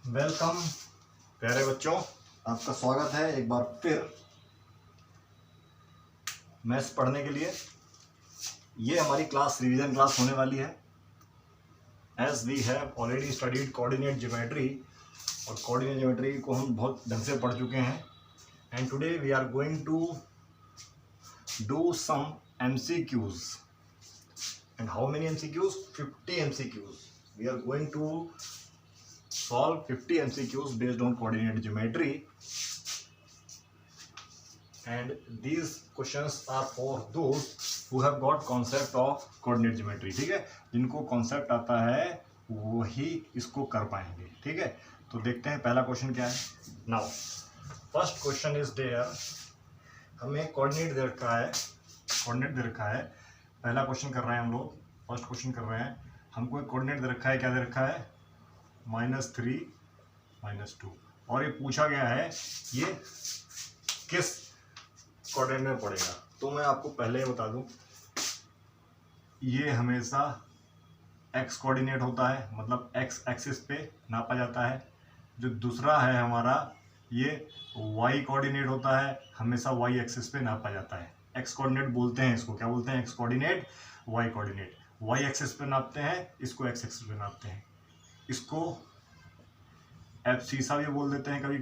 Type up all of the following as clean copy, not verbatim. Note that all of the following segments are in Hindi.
वेलकम प्यारे बच्चों, आपका स्वागत है एक बार फिर मैथ्स पढ़ने के लिए। ये हमारी क्लास रिवीजन क्लास होने वाली है। As we have already studied coordinate geometry, और कोऑर्डिनेट ज्योमेट्री को हम बहुत ढंग से पढ़ चुके हैं। And today we are going to do some MCQs. And how many MCQs? 50 MCQs. We are going to solve 50 MCQs based on coordinate geometry, and these questions are for those who have got concept of coordinate geometry. ठीक है, जिनको कॉन्सेप्ट आता है वही इसको कर पाएंगे। ठीक है, तो देखते हैं पहला क्वेश्चन क्या है। Now first question is there, हमें कोऑर्डिनेट दे रखा है, पहला क्वेश्चन कर रहे हैं हम लोग, फर्स्ट क्वेश्चन कर रहे हैं। हमको एक कोऑर्डिनेट दे रखा है, क्या दे रखा है? -3 -2, और ये पूछा गया है ये किस कोऑर्डिनेट में पड़ेगा। तो मैं आपको पहले ही बता दूं, ये हमेशा x कोऑर्डिनेट होता है, मतलब x एक्सिस पे नापा जाता है। जो दूसरा है हमारा, ये y कोऑर्डिनेट होता है, हमेशा y एक्सिस पे नापा जाता है। x कोऑर्डिनेट बोलते हैं इसको, क्या बोलते हैं? x coordinate, y coordinate. y axis पे नापते हैं, इसको x एक्सिस पे नापते हैं। इसको एब्सिसा भी बोल देते हैं कभी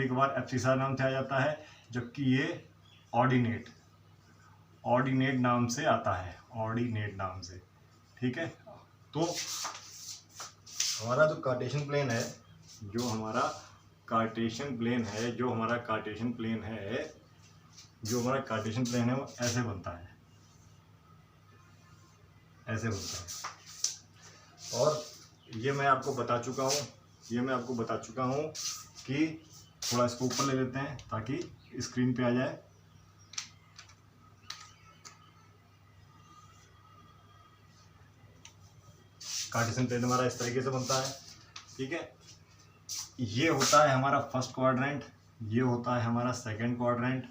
कभार एब्सिसा नाम से आ जाता है, जबकि ये ऑर्डिनेट नाम से आता है, ऑर्डिनेट नाम से। ठीक है, तो हमारा जो कार्टेशियन प्लेन है, जो हमारा कार्टेशियन प्लेन है वो ऐसे बनता है, और ये मैं आपको बता चुका हूँ कि थोड़ा इसको ऊपर ले लेते हैं ताकि स्क्रीन पे आ जाए। कार्टेशियन प्लेन हमारा इस तरीके से बनता है। ठीक है, ये होता है हमारा फर्स्ट क्वाड्रेंट, ये होता है हमारा सेकंड क्वाड्रेंट,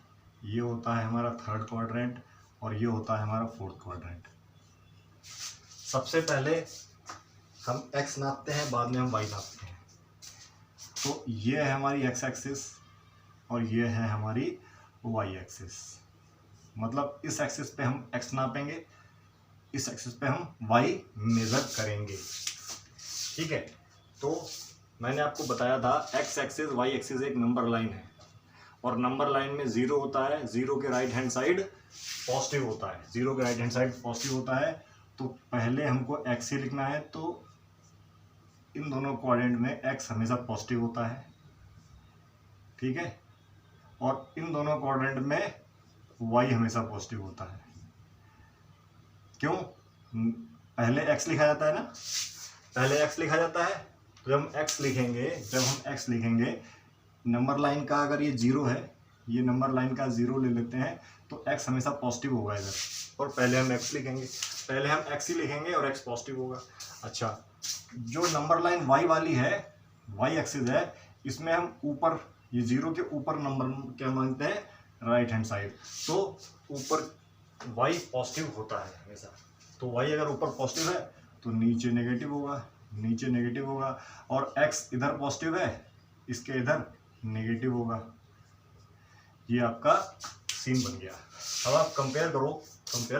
ये होता है हमारा थर्ड क्वाड्रेंट, और ये होता है हमारा फोर्थ क्वाड्रेंट। सबसे पहले हम x नापते हैं, बाद में हम y नापते हैं। तो ये है हमारी x एक्सिस और ये है हमारी y एक्सिस। मतलब इस एक्सिस पे हम x नापेंगे, इस एक्सिस पे हम y मेजर करेंगे। ठीक है, तो मैंने आपको बताया था x एक्सिस y एक्सिस एक नंबर लाइन है, और नंबर लाइन में 0 होता है, 0 के राइट हैंड साइड पॉजिटिव होता है। तो पहले हमको x ही लिखना है, तो इन दोनों कोऑर्डिनेट में x हमेशा पॉजिटिव होता है। ठीक है, और इन दोनों कोऑर्डिनेट में y हमेशा पॉजिटिव होता है। क्यों? पहले x लिखा जाता है ना, तो जब हम x लिखेंगे, नंबर लाइन का अगर ये 0 है, ये नंबर लाइन का 0 ले लेते हैं, तो x हमेशा पॉजिटिव होगा इधर, और पहले हम x ही लिखेंगे और x पॉजिटिव होगा। अच्छा, जो नंबर लाइन y वाली है, y एक्सिस है, इसमें हम ऊपर, ये 0 के ऊपर नंबर क्या मांगते हैं? Right hand side. तो ऊपर y पॉजिटिव होता है हमेशा, तो y अगर ऊपर पॉजिटिव है तो नीचे नेगेटिव होगा, और x इधर पॉजिटिव है, इसके इधर नेगेटिव होगा। ये आपका सीन बन गया। अब आप कंपेयर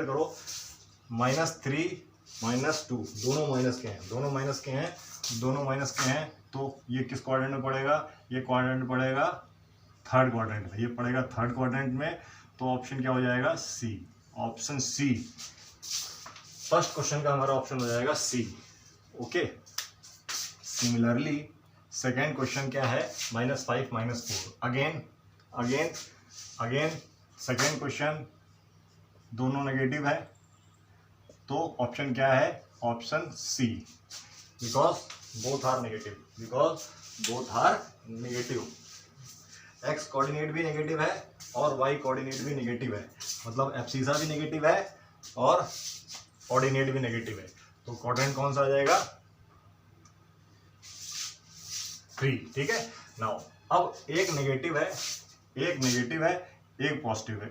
करो, -3 -2 दोनों माइनस के हैं, तो ये किस क्वाड्रेंट में पड़ेगा? ये क्वाड्रेंट पड़ेगा थर्ड क्वाड्रेंट में, तो ऑप्शन क्या हो जाएगा? C, option C. First question का हमारा ऑप्शन हो जाएगा C. Okay, similarly second question क्या है? -5 -4। अगेन सेकेंड क्वेश्चन दोनों नेगेटिव है, तो ऑप्शन क्या है? Option C, because both are negative. X coordinate भी नेगेटिव है और वाई कोऑर्डिनेट भी नेगेटिव है, मतलब एब्सिसा भी नेगेटिव है और ऑर्डिनेट भी नेगेटिव है। तो क्वाड्रेंट कौन सा आ जाएगा? 3। ठीक है, नाउ अब एक नेगेटिव है, एक पॉजिटिव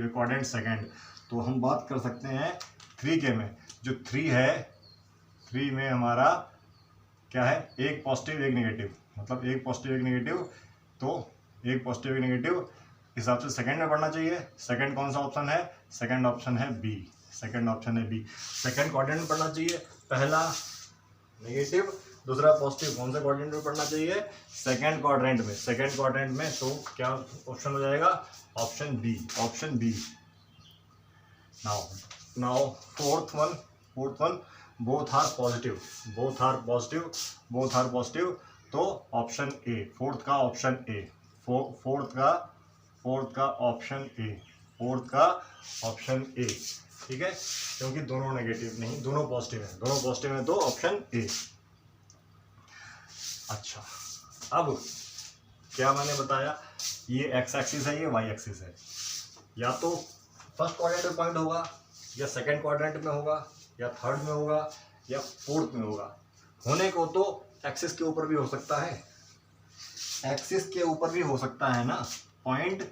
है, क्वाड्रेंट सेकंड। तो हम बात कर सकते हैं 3 के में, जो 3 है, 3 में हमारा क्या है, एक पॉजिटिव एक नेगेटिव, मतलब एक पॉजिटिव एक नेगेटिव, तो एक पॉजिटिव एक नेगेटिव हिसाब से सेकंड में पढ़ना चाहिए। सेकंड कौन सा ऑप्शन है, सेकंड ऑप्शन है बी, सेकंड ऑप्शन है बी। सेकंड क्वाड्रेंट में पढ़ना चाहिए, पहला नेगेटिव दूसरा पॉजिटिव, कौन से क्वाड्रेंट में पढ़ना चाहिए, सेकंड क्वाड्रेंट में, सेकंड क्वाड्रेंट में। तो क्या ऑप्शन हो जाएगा, option B, option B. Now fourth one both are positive, both are positive, both are positive, तो ऑप्शन ए, फोर्थ का ऑप्शन ए, फोर्थ का ऑप्शन ए, फोर्थ का ऑप्शन ए, ठीक है, क्योंकि दोनों नेगेटिव नहीं, दोनों पॉजिटिव है, दोनों पॉजिटिव है, तो ऑप्शन ए। अच्छा, अब क्या मैंने बताया, ये एक्स एक्सिस है, ये वाई एक्सिस है, या तो फर्स्ट क्वाड्रेंट में पॉइंट होगा, या सेकंड क्वाड्रेंट में होगा, या थर्ड में होगा, या फोर्थ में होगा। होने को तो एक्सिस के ऊपर भी हो सकता है, एक्सिस के ऊपर भी हो सकता है ना, पॉइंट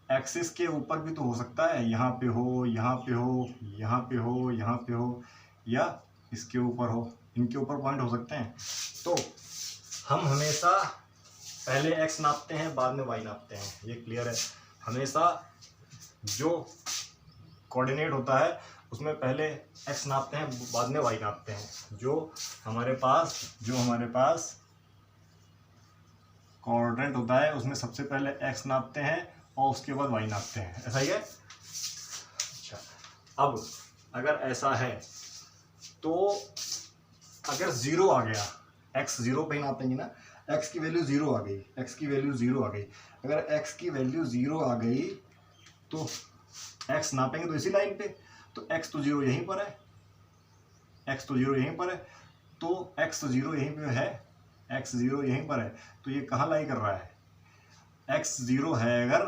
एक्सिस के ऊपर भी तो हो सकता है, यहाँ पे हो, यहाँ पे हो, यहाँ पे हो, यहाँ पे हो, या इसके ऊपर हो, इनके ऊपर पॉइंट हो सकते हैं। तो हम हमेशा पहले x नापते हैं, बाद में y नापते हैं, ये क्लियर है। हमेशा जो कोऑर्डिनेट होता है उसमें पहले x नापते हैं, बाद में y नापते हैं। जो हमारे पास कोऑर्डिनेट होता है उसमें सबसे पहले x नापते हैं और उसके बाद y नापते हैं, ऐसा ही है। अच्छा, अब अगर ऐसा है तो अगर जीरो आ गया, x जीरो पे ही नापेंगे ना, x की वैल्यू जीरो आ गई, x की वैल्यू जीरो आ गई, अगर x की वैल्यू जीरो आ गई तो x नापेंगे तो इसी लाइन पे, तो x तो जीरो यहीं पर है, x तो जीरो यहीं पर है, तो x जीरो यहीं पे है, x जीरो यहीं पर है, तो ये कहाँ लाई कर रहा है, x जीरो है अगर,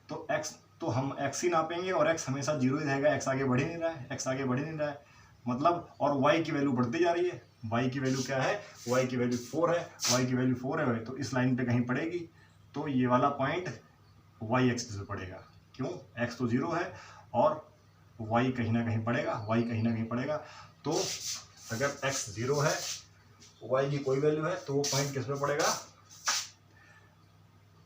तो x तो हम x ही नापेंगे और x हमेशा जीरो ही रहेगा, x आगे बढ़ ही नहीं रहा है, x आगे बढ़ ही नहीं रहा है, मतलब, और y की वैल्यू बढ़ती जा रही है, y की वैल्यू क्या है, y की वैल्यू 4 है, y की वैल्यू 4 है, तो इस लाइन पे कहीं पड़ेगी, तो ये वाला पॉइंट y एक्सिस पे पड़ेगा, क्यों, x तो जीरो है और y कहीं ना कहीं पड़ेगा, y कहीं ना कहीं पड़ेगा। तो अगर x जीरो है, y की कोई वैल्यू है, तो वो पॉइंट किस पे पड़ेगा,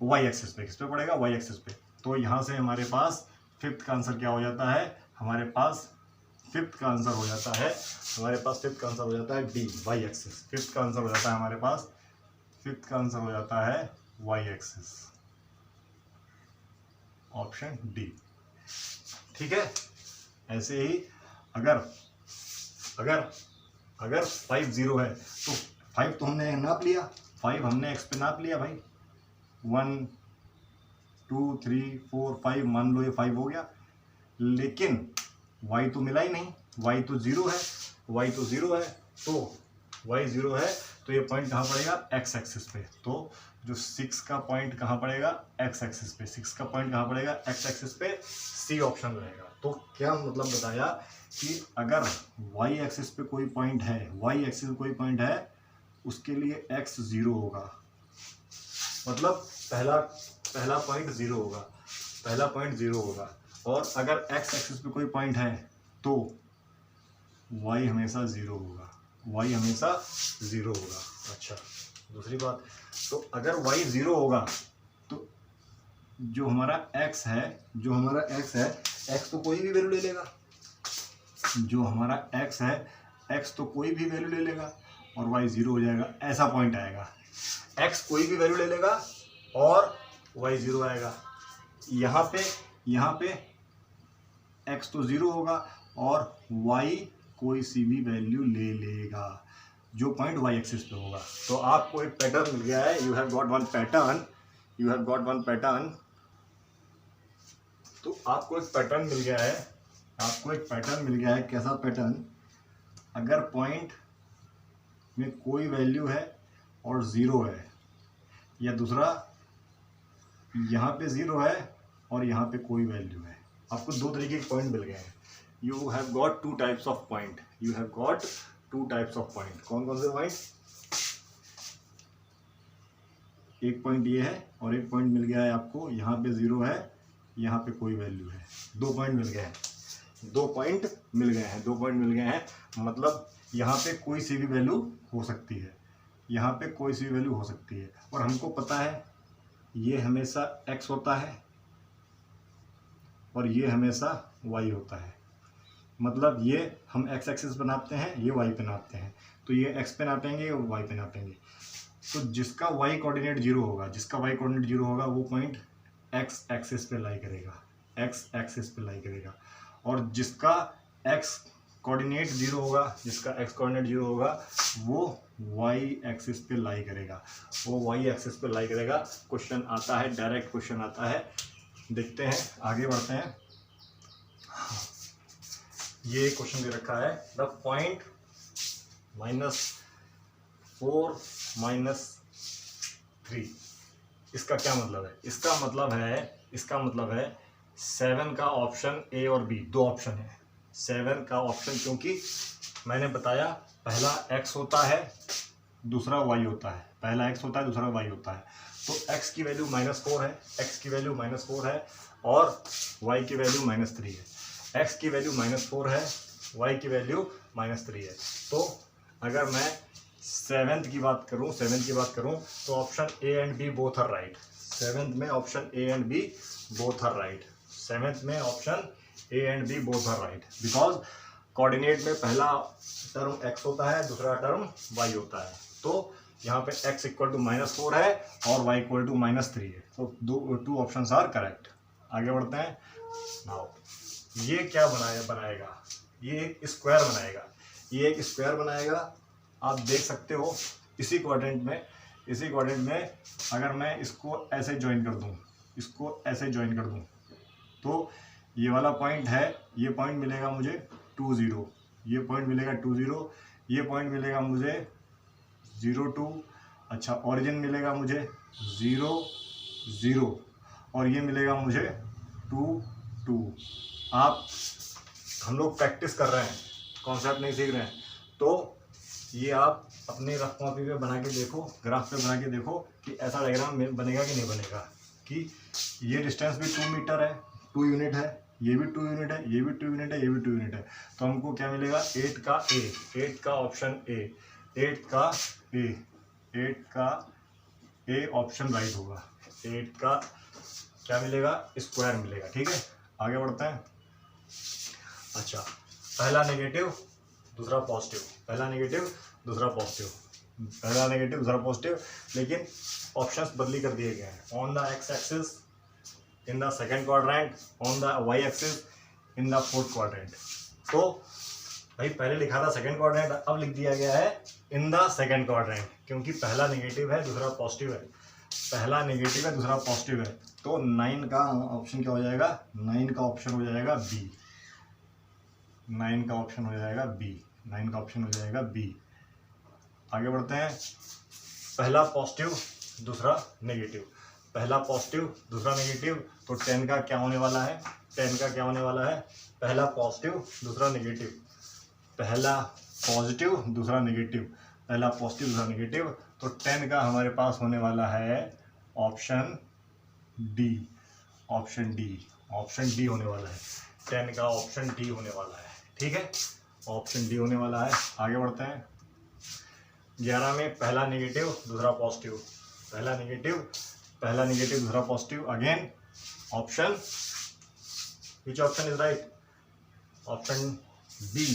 y एक्सिस पे, किस पे पड़ेगा, y एक्सिस पे। तो यहाँ से हमारे पास फिफ्थ का आंसर क्या हो जाता है, हमारे पास फिफ्थ का आंसर हो जाता है, डी, वाई एक्सिस। फिफ्थ का आंसर हो जाता है हमारे पास, फिफ्थ का आंसर हो जाता है वाई एक्सिस, ऑप्शन डी, ठीक है। ऐसे ही अगर 5 जीरो है तो 5 तो हमने नाप लिया, 5 हमने एक्स पे नाप लिया भाई, 1 2 3 4 5, मान लो ये 5 हो गया, लेकिन y तो मिला ही नहीं, y तो जीरो है, तो y जीरो है, तो ये पॉइंट कहाँ पड़ेगा, x एक्सिस पे। तो जो 6 का पॉइंट कहाँ पड़ेगा, x एक्सिस पे, 6 का पॉइंट कहाँ पड़ेगा, x एक्सिस पे, सी ऑप्शन रहेगा। तो क्या मतलब बताया कि अगर y एक्सिस पे कोई पॉइंट है, उसके लिए x जीरो होगा, मतलब पहला पॉइंट जीरो होगा, और अगर x एक्सिस पे कोई पॉइंट है तो y हमेशा जीरो होगा, अच्छा, दूसरी बात, तो अगर y जीरो होगा तो जो हमारा x है, x तो कोई भी वैल्यू ले लेगा, और y जीरो हो जाएगा, ऐसा पॉइंट आएगा, x कोई भी वैल्यू ले लेगा और y जीरो आएगा, यहाँ पे x तो जीरो होगा और y कोई सी भी वैल्यू ले लेगा, जो पॉइंट y एक्सिस पे होगा। तो आपको एक पैटर्न मिल गया है, you have got one pattern, तो आपको एक पैटर्न मिल गया है, कैसा पैटर्न, अगर पॉइंट में कोई वैल्यू है और जीरो है, या दूसरा यहाँ पे जीरो है और यहाँ पे कोई वैल्यू है, आपको दो तरीके के पॉइंट मिल गए हैं। You have got two types of point, कौन कौन से पॉइंट, एक पॉइंट ये है और एक पॉइंट मिल गया है आपको, यहाँ पे जीरो है, यहाँ पे कोई वैल्यू है, दो पॉइंट मिल गए हैं, मतलब यहाँ पे कोई सी भी वैल्यू हो सकती है, यहाँ पे कोई सी वैल्यू हो सकती है, और हमको पता है ये हमेशा x होता है और ये हमेशा y होता है। मतलब ये हम x एक्सिस पे नापते हैं, ये y पे नापते हैं, तो ये x पे नापेंगे और y पे नापेंगे। तो जिसका y कोऑर्डिनेट 0 होगा, जिसका y कोऑर्डिनेट 0 होगा वो पॉइंट x एक्सिस पे लाई करेगा, x एक्सिस पे लाई करेगा। और जिसका x कोऑर्डिनेट 0 होगा, जिसका x कोऑर्डिनेट 0 होगा वो y एक्सिस पे लाई करेगा, वो y एक्सिस पे लाई करेगा। क्वेश्चन आता है, डायरेक्ट क्वेश्चन आता है, देखते हैं, आगे बढ़ते हैं। ये क्वेश्चन दे रखा है, द पॉइंट -4 -3। इसका क्या मतलब है? इसका मतलब है 7 का ऑप्शन ए और बी, दो ऑप्शन है 7 का ऑप्शन, क्योंकि मैंने बताया पहला x होता है दूसरा y होता है, पहला x होता है दूसरा y होता है। तो x की वैल्यू -4 है, x की वैल्यू -4 है और y की वैल्यू -3 है। x की वैल्यू -4 है, y की वैल्यू -3 है। तो अगर मैं 7th की बात करूं तो option A and B both are right. 7th में option A and B both are right. 7th में option A and B both are right, because coordinate में पहला टर्म x होता है, दूसरा टर्म y होता है। तो यहाँ पे x इक्वल टू -4 है और y इक्वल टू -3 है। तो टू ऑप्शंस आर करेक्ट। आगे बढ़ते हैं। नाउ ये क्या बनाएगा, ये एक स्क्वायर बनाएगा। आप देख सकते हो इसी क्वाड्रेंट में अगर मैं इसको ऐसे ज्वाइन कर दूं, तो ये वाला पॉइंट है, ये पॉइंट मिलेगा मुझे 2 0, ये पॉइंट मिलेगा 2 0, ये पॉइंट मिलेगा मुझे 0 2, अच्छा ओरिजिन मिलेगा मुझे 0 0 और ये मिलेगा मुझे 2 2। हम लोग प्रैक्टिस कर रहे हैं, कॉन्सेप्ट नहीं सीख रहे हैं। तो ये आप अपने रफ कॉपी पे बना के देखो, ग्राफ पे बना के देखो कि ऐसा डायग्राम बनेगा कि नहीं बनेगा, कि ये डिस्टेंस भी 2 मीटर है, 2 यूनिट है, ये भी 2 यूनिट है, ये भी 2 यूनिट है, ये भी 2 यूनिट है। तो हमको क्या मिलेगा? 8 का ऑप्शन ए, 8 का ए ऑप्शन राइट होगा। 8 का क्या मिलेगा? स्क्वायर मिलेगा। ठीक है, आगे बढ़ते हैं। अच्छा, पहला नेगेटिव दूसरा पॉजिटिव, लेकिन ऑप्शंस बदली कर दिए गए हैं। On the X axis in the second quadrant, on the Y axis in the fourth quadrant. तो भाई पहले लिखा था सेकेंड क्वाड्रेंट, अब लिख दिया गया है इन द सेकेंड क्वाड्रेंट, क्योंकि पहला नेगेटिव है दूसरा पॉजिटिव है, तो 9 का ऑप्शन क्या हो जाएगा? 9 का ऑप्शन हो जाएगा बी। 9 का ऑप्शन हो जाएगा बी। आगे बढ़ते हैं। पहला पॉजिटिव दूसरा नेगेटिव, तो 10 का क्या होने वाला है? पहला पॉजिटिव दूसरा नेगेटिव, तो 10 का हमारे पास होने वाला है ऑप्शन डी होने वाला है। 10 का ऑप्शन डी होने वाला है। ठीक है, ऑप्शन डी होने वाला है। आगे बढ़ते हैं। 11 में पहला नेगेटिव दूसरा पॉजिटिव, दूसरा positive, again option, which option is right? Option B.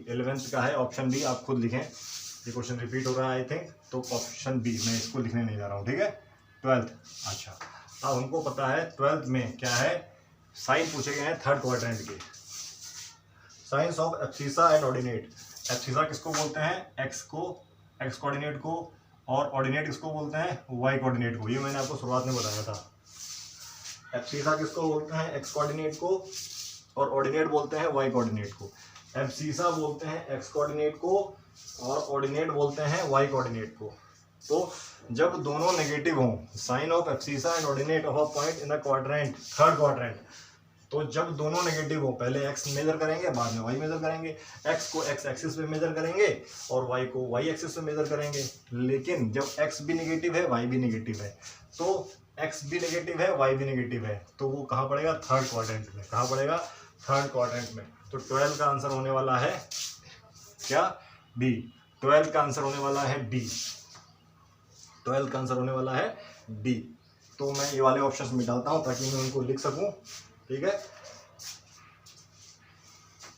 11th का है ऑप्शन बी, आप खुद लिखें, ये क्वेश्चन रिपीट हो रहा है आई थिंक, तो ऑप्शन बी, मैं इसको लिखने नहीं जा रहा हूँ। ठीक है, 12th। अच्छा, अब हमको पता है 12th में क्या है, साइन पूछे गए हैं थर्ड क्वाड्रेंट के, science of abscissa and ordinate. Abscissa किसको बोलते हैं? एक्स कोऑर्डिनेट को, और ऑर्डिनेट किसको बोलते हैं? वाई कोऑर्डिनेट को। ये मैंने आपको शुरुआत में बताया था। एब्सिसा किसको बोलते हैं? एक्स कोऑर्डिनेट को, और ऑर्डिनेट बोलते हैं वाई कोऑर्डिनेट को। एब्सिसा बोलते हैं एक्स कोऑर्डिनेट को और ऑर्डिनेट बोलते हैं वाई कोऑर्डिनेट को। तो जब दोनों नेगेटिव हों, sign of abscissa and ordinate of a point in the quadrant, third quadrant, तो जब दोनों नेगेटिव हो, पहले x मेजर करेंगे, बाद में y मेजर करेंगे। x को x एक्सिस पे मेजर करेंगे और y को y एक्सिस पे मेजर करेंगे। लेकिन जब x भी नेगेटिव है, y भी नेगेटिव है, तो x भी नेगेटिव है, y भी नेगेटिव है, तो वो कहाँ पड़ेगा? थर्ड क्वाड्रेंट में। तो 12 का आंसर होने वाला है क्या? डी। 12 का आंसर होने वाला है डी। 12 का आंसर होने वाला है डी। तो मैं ये वाले ऑप्शंस मिटाता हूं ताकि मैं उनको लिख सकूं। ठीक है,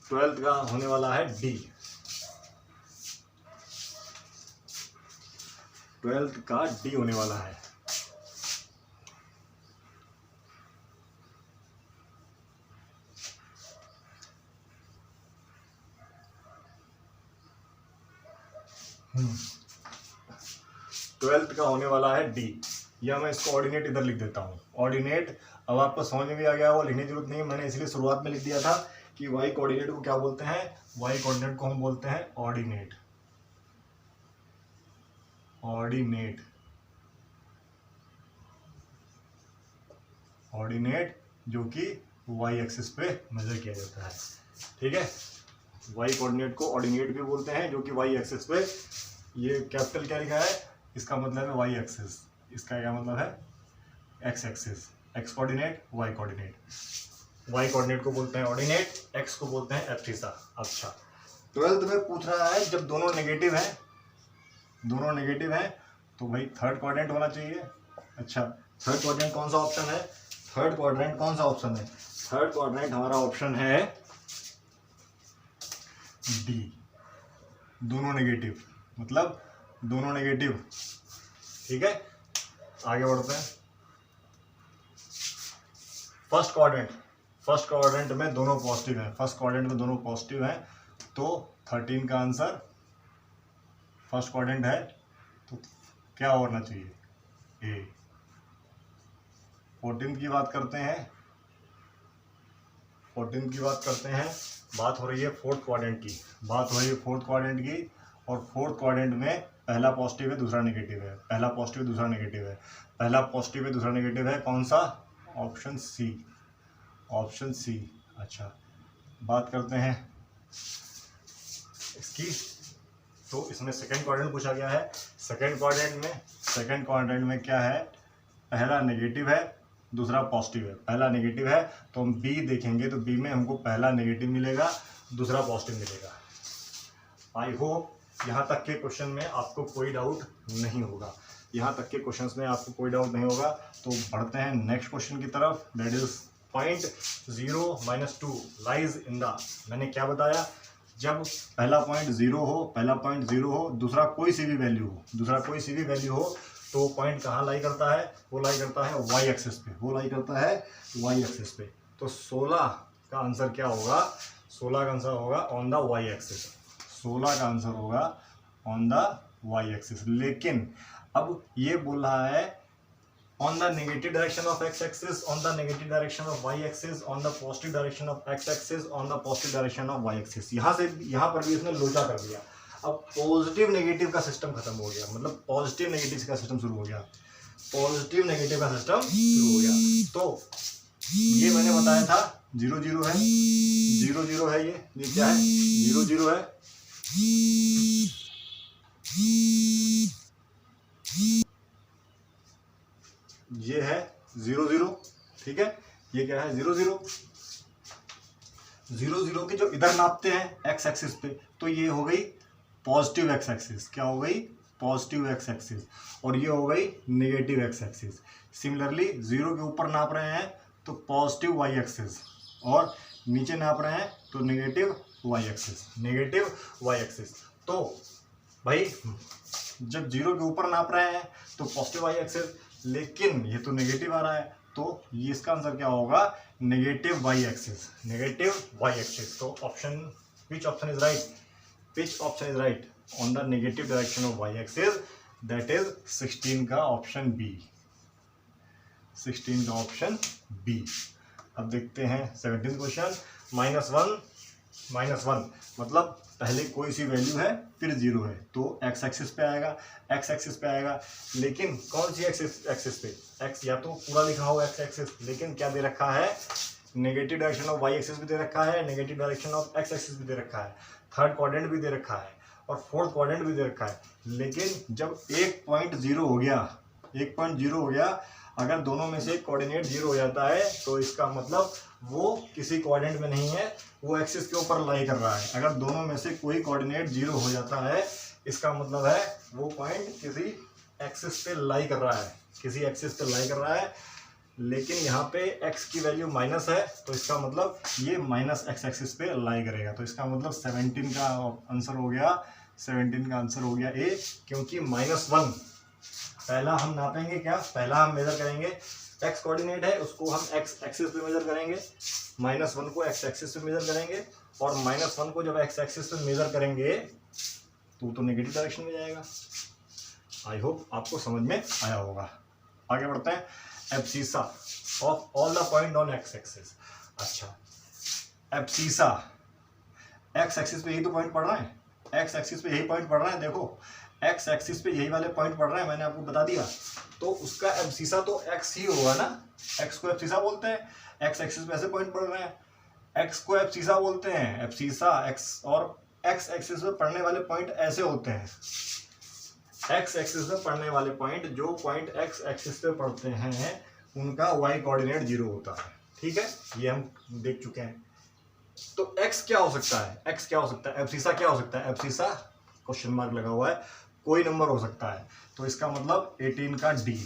12 का होने वाला है डी। 12 का डी होने वाला है। ट्वेल्थ का होने वाला है डी, या मैं इसको ऑर्डिनेट इधर लिख देता हूँ। ऑर्डिनेट अब आपको समझ में भी आ गया, वो लिखने की जरूरत नहीं है, मैंने इसलिए शुरुआत में लिख दिया था कि वाई कोऑर्डिनेट को क्या बोलते हैं, वाई कोऑर्डिनेट को हम बोलते हैं ऑर्डिनेट। ऑर्डिनेट, ऑर्डिनेट जो कि वाई एक्सिस पे मेजर किया जाता है। ठीक है, वाई कोऑर्डिनेट को ऑर्डिनेट भी बोलते हैं, जो कि वाई एक्सिस पे, ये कैपिटल क्या लिखा है, इसका मतलब है वाई एक्सिस, इसका क्या मतलब है X axis, X coordinate Y coordinate. Y coordinate को बोलते हैं ऑर्डिनेट, एक्स को बोलते हैं एब्सिसा। अच्छा, 12th में पूछ रहा है जब दोनों नेगेटिव हैं, दोनों नेगेटिव हैं तो भाई थर्ड क्वाड्रेंट होना चाहिए। अच्छा, थर्ड क्वाड्रेंट कौन सा ऑप्शन है, थर्ड क्वाड्रेंट कौन सा ऑप्शन है, थर्ड क्वाड्रेंट हमारा ऑप्शन है डी, दोनों नेगेटिव, मतलब दोनों नेगेटिव। ठीक है, आगे बढ़ते हैं। फर्स्ट क्वाड्रेंट, फर्स्ट क्वाड्रेंट में दोनों पॉजिटिव हैं, फर्स्ट क्वाड्रेंट में दोनों पॉजिटिव हैं, तो 13 का आंसर, फर्स्ट क्वाड्रेंट है तो क्या होना चाहिए, ए। 14 की बात करते हैं, 14 की बात करते हैं, बात हो रही है फोर्थ क्वाड्रेंट की, बात हो रही है फोर्थ क्वाड्रेंट की, और फोर्थ क्वाड्रेंट में पहला पॉजिटिव है दूसरा नेगेटिव है, पहला पॉजिटिव है दूसरा नेगेटिव है, पहला पॉजिटिव है दूसरा नेगेटिव है, कौन सा, ऑप्शन सी, ऑप्शन सी। अच्छा, बात करते हैं इसकी, तो इसमें सेकंड क्वाड्रेंट पूछा गया है। सेकंड क्वाड्रेंट में क्या है, पहला नेगेटिव है दूसरा पॉजिटिव है, पहला नेगेटिव है तो हम बी देखेंगे, तो बी में हमको पहला नेगेटिव मिलेगा दूसरा पॉजिटिव मिलेगा। आई होप यहाँ तक के क्वेश्चन में आपको कोई डाउट नहीं होगा, यहाँ तक के क्वेश्चंस में आपको कोई डाउट नहीं होगा। तो बढ़ते हैं नेक्स्ट क्वेश्चन की तरफ, that is point 0 - 2 lies in the, मैंने क्या बताया, जब पहला पॉइंट 0 हो, पहला पॉइंट 0 हो, दूसरा कोई सी भी वैल्यू हो, दूसरा कोई सी भी वैल्यू हो, तो पॉइंट कहाँ लाई करता है, वो लाई करता है वाई एक्सिस पे, वो लाई करता है वाई एक्सिस पे। तो 16 का आंसर क्या होगा, 16 का आंसर होगा ऑन द वाई एक्सिस, 16 का आंसर होगा ऑन द वाई एक्सिस। लेकिन अब ये बोल रहा है on the negative direction of x axis, on the negative direction of y axis, on the positive direction of x axis, on the positive direction of y axis। यहाँ से यहाँ पर भी इसने लोचा कर दिया। अब पॉजिटिव नेगेटिव का सिस्टम खत्म हो गया, मतलब पॉजिटिव नेगेटिव का सिस्टम शुरू हो गया, पॉजिटिव नेगेटिव का सिस्टम शुरू हो गया। तो ये मैंने बताया था 0 0 है, 0 0 है, ये क्या है, 0 0 है, ये है 0 0। ठीक है, ये क्या है 0 0, 0 0 के जो इधर नापते हैं एक्स एक्सिस पे, तो ये हो गई पॉजिटिव एक्स एक्सिस, क्या हो गई, पॉजिटिव एक्स एक्सिस, और ये हो गई नेगेटिव एक्स एक्सिस। सिमिलरली 0 के ऊपर नाप रहे हैं तो पॉजिटिव वाई एक्सिस, और नीचे नाप रहे हैं तो negative Y axis, negative Y axis. तो भाई जब 0 के ऊपर नाप रहे हैं तो पॉजिटिव वाई एक्सिस, लेकिन ये तो नेगेटिव आ रहा है, तो ये इसका आंसर क्या होगा, negative Y axis, negative Y axis. तो option, which option is right, which option is right on the negative direction of Y axis, that is 16 का ऑप्शन बी, 16 का ऑप्शन बी। अब देखते हैं 17th क्वेश्चन, -1 मतलब पहले कोई सी वैल्यू है फिर 0 है, तो एक्स एक्सिस पे आएगा, एक्स एक्सिस पे आएगा, लेकिन कौन सी एक्सिस पे, एक्स या तो पूरा लिखा हो एक्स एक्सिस, लेकिन क्या दे रखा है, negative direction of Y axis भी दे रखा है, negative direction of X axis भी दे रखा है, थर्ड क्वाड्रेंट भी दे रखा है, और फोर्थ क्वाड्रेंट भी दे रखा है। लेकिन जब 1.0 हो गया, 1.0 हो गया, अगर दोनों में से कोऑर्डिनेट 0 हो जाता है तो इसका मतलब वो किसी कोऑर्डिनेट में नहीं है, वो एक्सिस के ऊपर लाई कर रहा है। अगर दोनों में से कोई कोऑर्डिनेट 0 हो जाता है इसका मतलब है वो पॉइंट किसी एक्सिस पे लाई कर रहा है, किसी एक्सिस पे लाई कर रहा है। लेकिन यहाँ पे x की वैल्यू माइनस है तो इसका मतलब ये माइनस एक्स एक्सिस पे लाई करेगा। तो इसका मतलब 17 का आंसर हो गया, 17 का आंसर हो गया ए, क्योंकि -1 पहला हम नापेंगे क्या, पहला हम मेजर करेंगे x कोऑर्डिनेट है उसको हम x एक्सिस पे मेजर करेंगे, -1 को x एक्सिस पे मेजर करेंगे, और -1 को जब x एक्सिस पे मेजर करेंगे तो नेगेटिव डायरेक्शन में जाएगा। आई होप आपको समझ में आया होगा। आगे बढ़ते हैं। Abscissa of all the point on x axis. अच्छा, एब्सिसा x एक्सिस पे यही तो पॉइंट पड़ रहा है, x एक्सिस पे यही पॉइंट पड़ रहा है। देखो x एक्सिस पे यही वाले पॉइंट पड़ रहे हैं, मैंने आपको बता दिया। तो उसका एब्सिसा तो x ही होगा ना, x को एब्सिसा बोलते हैं, x एक्सिस पे ऐसे पॉइंट पड़ रहे हैं, x को एब्सिसा बोलते हैं, एब्सिसा x, और x एक्सिस पे पड़ने वाले पॉइंट ऐसे होते हैं। x एक्सिस पे पड़ने वाले पॉइंट, जो पॉइंट x एक्सिस पे पड़ते हैं उनका y कोऑर्डिनेट 0 होता है। ठीक है, ये हम देख चुके हैं। तो x क्या हो सकता है, x क्या हो सकता है, एब्सिसा क्या हो सकता है, एब्सिसा क्वेश्चन मार्क लगा हुआ है, कोई नंबर हो सकता है। तो इसका मतलब 18 का d,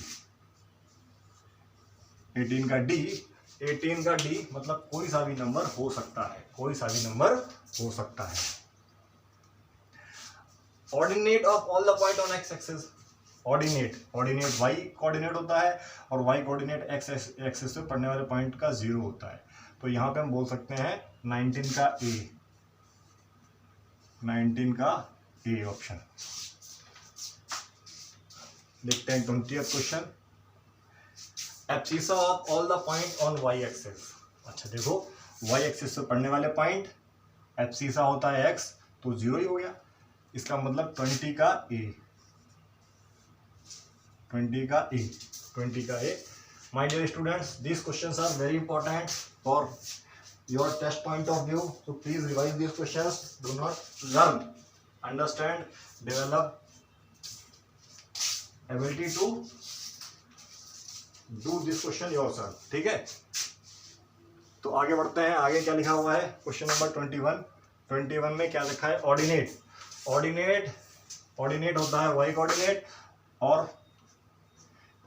18 का d, 18 का d मतलब कोई सा भी नंबर हो सकता है, कोई सा भी नंबर हो सकता है। Ordinate of all the point on x axis, ordinate, ordinate y coordinate होता है और y कोऑर्डिनेट x एक्सिस पे पड़ने वाले पॉइंट का 0 होता है। तो यहाँ पे हम बोल सकते हैं 19 का a, 19 का a ऑप्शन। देखते हैं 20th question. Abscissa of all the point on y axis. अच्छा देखो, y एक्सिस पे पड़ने वाले पॉइंट, एब्सिसा होता है x तो 0 ही हो गया। इसका मतलब 20 का a, 20 का a, 20 का a। My dear students, these questions are very important for your test point of view. So please revise these questions. Do not learn, understand, develop ability to do this question yourself. ठीक है, तो आगे बढ़ते हैं। आगे क्या लिखा हुआ है, क्वेश्चन नंबर 21। 21 में क्या लिखा है, ऑर्डिनेट, ऑर्डिनेट, ऑर्डिनेट होता है y कोऑर्डिनेट, और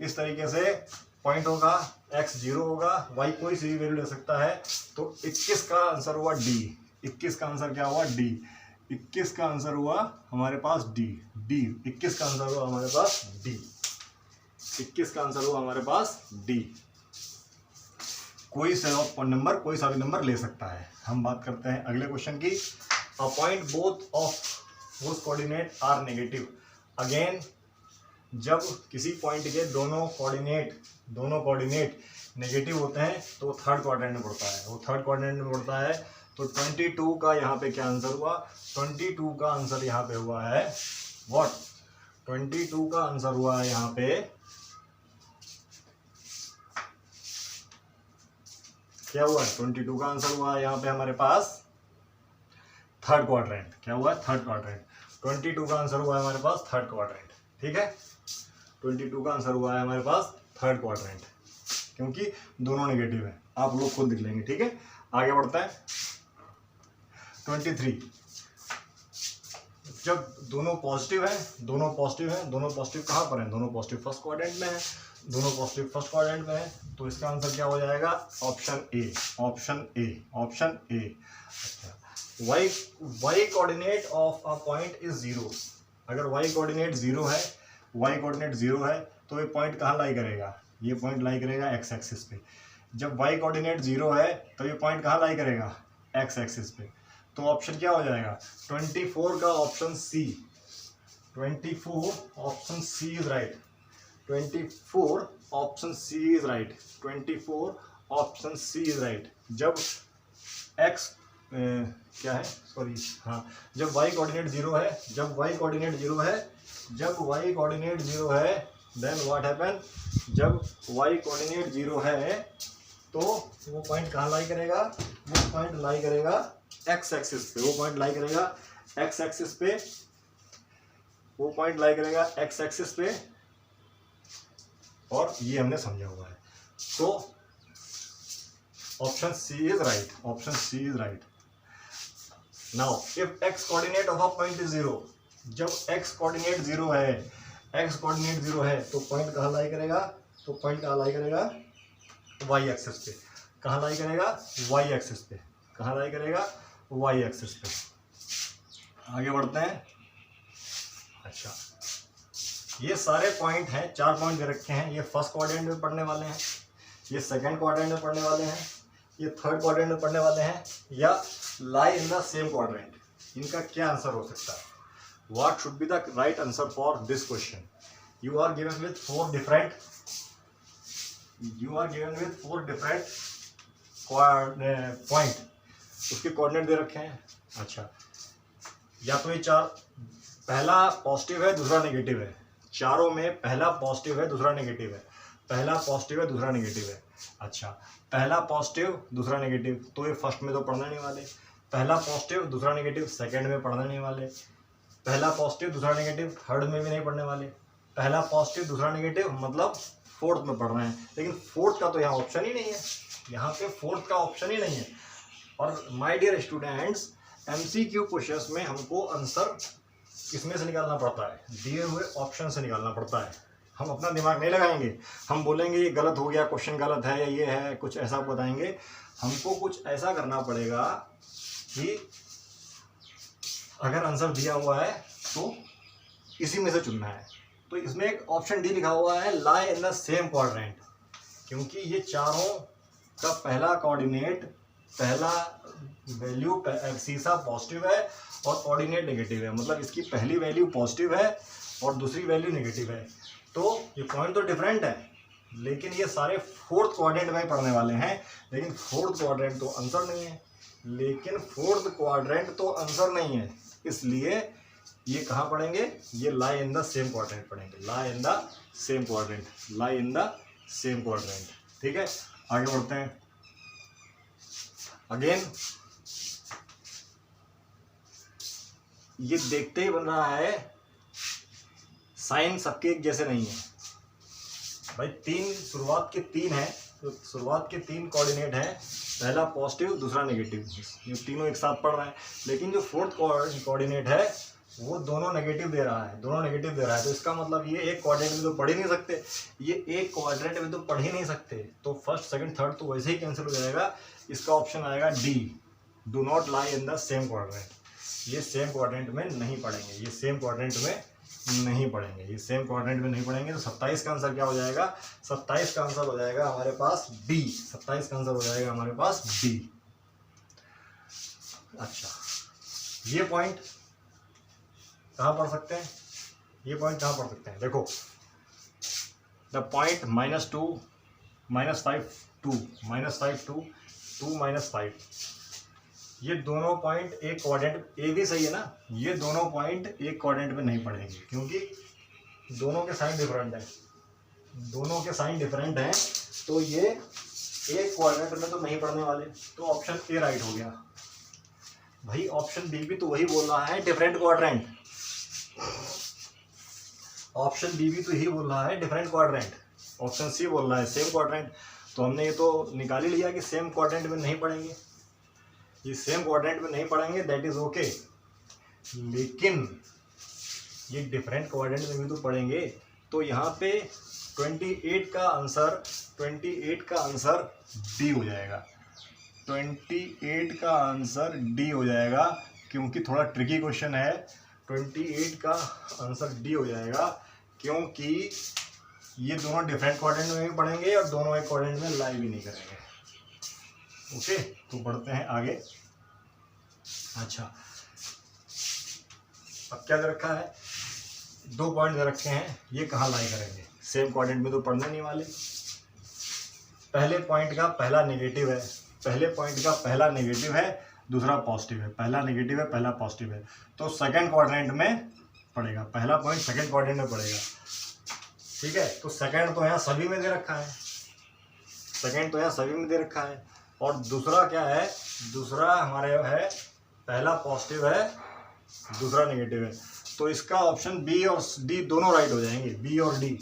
इस तरीके से पॉइंट होगा, x 0 होगा, y कोई सी भी वैल्यू ले सकता है। तो 21 का आंसर हुआ d, 21 का आंसर क्या हुआ d, 21 का आंसर हुआ हमारे पास d, 21 का आंसर हुआ हमारे पास d, 21 का आंसर हुआ हमारे पास d। कोई सा नंबर, कोई सा भी नंबर ले सकता है। हम बात करते हैं अगले क्वेश्चन की। A point both of whose coordinate are negative. Again, जब किसी पॉइंट के दोनों कोऑर्डिनेट नेगेटिव होते हैं तो थर्ड क्वाड्रेंट में पड़ता है, वो थर्ड क्वाड्रेंट में पड़ता है। तो 22 का यहाँ पे क्या आंसर हुआ, 22 का आंसर यहाँ पे हुआ है व्हाट, 22 का आंसर हुआ है यहाँ पे क्या हुआ, 22 का आंसर हुआ है यहाँ पे हमारे पास थर्ड क्वाड्रेंट। क्या हुआ, थर्ड क्वाड्रेंट। 22 का आंसर हुआ है हमारे पास थर्ड क्वाड्रेंट। ठीक है, 22 का आंसर हुआ है हमारे पास थर्ड क्वाड्रेंट, क्योंकि दोनों नेगेटिव है। आप लोग खुद लिख लेंगे। ठीक है, आगे बढ़ते हैं। 23, जब दोनों पॉजिटिव है, दोनों पॉजिटिव कहाँ पर है, दोनों पॉजिटिव फर्स्ट क्वाड्रेंट में है, दोनों पॉजिटिव फर्स्ट क्वाड्रेंट में है। तो इसका आंसर क्या हो जाएगा, option A, option A, option A. अच्छा, y coordinate of a point is 0। अगर y कोऑर्डिनेट 0 है, y कोऑर्डिनेट 0 है तो ये पॉइंट कहाँ लाई करेगा, ये पॉइंट लाई करेगा x एक्सिस पे। जब y कोऑर्डिनेट 0 है तो ये पॉइंट कहाँ लाई करेगा, x एक्सिस पे। तो ऑप्शन क्या हो जाएगा, 24 का option C, 24 option C is right, 24 option C is right, 24 option C is right. जब x क्या है, सॉरी, हाँ, जब y कोऑर्डिनेट 0 है, जब y कोऑर्डिनेट 0 है, जब y कोऑर्डिनेट 0 है, देन व्हाट हैपन, जब y कोऑर्डिनेट 0 है तो वो पॉइंट कहाँ लाई करेगा, वो पॉइंट लाई करेगा x एक्सिस पे, वो पॉइंट लाई करेगा x एक्सिस पे, वो पॉइंट लाई करेगा x एक्सिस पे। और ये हमने समझा हुआ है। तो option C is right, option C is right. Now if X coordinate of a point is 0, जब एक्स कोऑर्डिनेट 0 है, एक्स कोऑर्डिनेट 0 है तो पॉइंट कहाँ लाई करेगा, तो पॉइंट कहाँ लाई करेगा, वाई एक्सिस पे। कहाँ लाई करेगा, वाई एक्सिस पे। कहाँ लाई करेगा, वाई एक्सिस पे। आगे बढ़ते हैं। अच्छा, ये सारे पॉइंट हैं, 4 पॉइंट दे रखे हैं। ये फर्स्ट क्वाड्रेंट में पढ़ने वाले हैं, ये सेकंड क्वाड्रेंट में पढ़ने वाले हैं, ये थर्ड क्वाड्रेंट में पढ़ने वाले हैं, या lie in the same quadrant. इनका क्या आंसर हो सकता है? What should be the right answer for this question? You are given with 4 different point, उसके कोऑर्डिनेट दे रखे हैं। अच्छा, या तो ये 4, पहला पॉजिटिव है दूसरा नेगेटिव है, चारों में पहला पॉजिटिव है दूसरा नेगेटिव है, पहला पॉजिटिव है दूसरा नेगेटिव है। अच्छा, पहला पॉजिटिव दूसरा नेगेटिव, तो ये फर्स्ट में तो पढ़ने नहीं वाले। पहला पॉजिटिव दूसरा नेगेटिव सेकंड में पढ़ने नहीं वाले। पहला पॉजिटिव दूसरा नेगेटिव थर्ड में भी नहीं पढ़ने वाले। पहला पॉजिटिव दूसरा नेगेटिव मतलब फोर्थ में पढ़ रहे हैं, लेकिन फोर्थ का तो यहाँ ऑप्शन ही नहीं है, यहाँ पे फोर्थ का ऑप्शन ही नहीं है। और my dear students, MCQ questions में हमको आंसर किसमें से निकालना पड़ता है, दिए हुए ऑप्शन से निकालना पड़ता है। हम अपना दिमाग नहीं लगाएंगे, हम बोलेंगे ये गलत हो गया, क्वेश्चन गलत है या ये है, कुछ ऐसा बताएंगे। हमको कुछ ऐसा करना पड़ेगा कि अगर आंसर दिया हुआ है तो इसी में से चुनना है। तो इसमें एक ऑप्शन डी लिखा हुआ है, लाई इन द सेम क्वाड्रेंट, क्योंकि ये चारों का पहला कोऑर्डिनेट, पहला वैल्यू सीसा पॉजिटिव है और कोऑर्डिनेट नेगेटिव है, मतलब इसकी पहली वैल्यू पॉजिटिव है और दूसरी वैल्यू नेगेटिव है। तो ये पॉइंट तो डिफरेंट है, लेकिन ये सारे फोर्थ क्वाड्रेंट में पढ़ने वाले हैं, लेकिन फोर्थ क्वाड्रेंट तो आंसर नहीं है, लेकिन फोर्थ क्वाड्रेंट तो आंसर नहीं है, इसलिए ये कहाँ पढ़ेंगे, ये lie in the same quadrant पढ़ेंगे, lie in the same quadrant, lie in the same quadrant. ठीक है, आगे बढ़ते हैं। अगेन ये देखते ही बन रहा है, साइन सबके एक जैसे नहीं है भाई। 3 शुरुआत के 3 है, तो शुरुआत के 3 कोऑर्डिनेट हैं, पहला पॉजिटिव दूसरा नेगेटिव, ये तीनों एक साथ पढ़ रहे हैं। लेकिन जो फोर्थ कोऑर्डिनेट है वो दोनों नेगेटिव दे रहा है, दोनों नेगेटिव दे रहा है। तो इसका मतलब ये एक क्वाड्रेंट में तो पढ़ ही नहीं सकते, ये एक क्वाड्रेंट में तो पढ़ ही नहीं सकते, तो फर्स्ट सेकंड थर्ड तो वैसे ही कैंसिल हो जाएगा। इसका ऑप्शन आएगा D, do not lie in the same quadrant. ये सेम क्वाड्रेंट में नहीं पढ़ेंगे, ये सेम क्वाड्रेंट में नहीं पढ़ेंगे, ये सेम क्वाड्रेंट में नहीं पढ़ेंगे। तो 27 का आंसर क्या हो जाएगा, 27 का आंसर हो जाएगा हमारे पास डी, 27 का आंसर हो जाएगा हमारे पास डी। अच्छा, ये पॉइंट कहाँ पढ़ सकते हैं, ये पॉइंट कहाँ पढ़ सकते हैं? देखो, द पॉइंट -2 -5 2 -5 2 2 -5, ये दोनों पॉइंट एक क्वाड्रेंट, ए भी सही है ना, ये दोनों पॉइंट एक क्वाड्रेंट में नहीं पढ़ेंगे, क्योंकि दोनों के साइन डिफरेंट हैं, दोनों के साइन डिफरेंट हैं, तो ये एक क्वाड्रेंट में तो नहीं पढ़ने वाले। तो ऑप्शन ए राइट हो गया भाई। ऑप्शन बी भी तो वही बोल रहा है, डिफरेंट क्वाड्रेंट। ऑप्शन बी भी तो यही बोल रहा है, डिफरेंट क्वाड्रेंट। ऑप्शन सी बोल रहा है सेम क्वाड्रेंट। तो हमने ये तो निकाल ही लिया कि सेम क्वाड्रेंट में नहीं पढ़ेंगे, ये सेम क्वाड्रेंट में नहीं पढ़ेंगे, दैट इज ओके। लेकिन ये डिफरेंट क्वाड्रेंट में भी तो पढ़ेंगे। तो यहाँ पे 28 का आंसर डी हो जाएगा, 28 का आंसर डी हो जाएगा, क्योंकि थोड़ा ट्रिकी क्वेश्चन है। 28 का आंसर डी हो जाएगा, क्योंकि ये दोनों डिफरेंट क्वाड्रेंट में भी पढ़ेंगे और दोनों एक क्वाड्रेंट में लाई भी नहीं करेंगे। ओके, तो बढ़ते हैं आगे। अच्छा, अब क्या दे रखा है, 2 पॉइंट दे रखे हैं, ये कहाँ लाई करेंगे, सेम क्वाड्रेंट में तो पढ़ने नहीं वाले। पहले पॉइंट का पहला नेगेटिव है, पहले पॉइंट का पहला नेगेटिव है, दूसरा पॉजिटिव है, पहला नेगेटिव है पहला पॉजिटिव है, तो सेकंड क्वाड्रेंट में पड़ेगा, पहला पॉइंट सेकंड क्वाड्रेंट में पड़ेगा। ठीक है, तो सेकंड तो यहाँ सभी में दे रखा है, सेकंड तो यहाँ सभी में दे रखा है। और दूसरा क्या है, दूसरा हमारे है पहला पॉजिटिव है दूसरा नेगेटिव है, तो इसका ऑप्शन बी और डी दोनों राइट हो जाएंगे, बी और डी।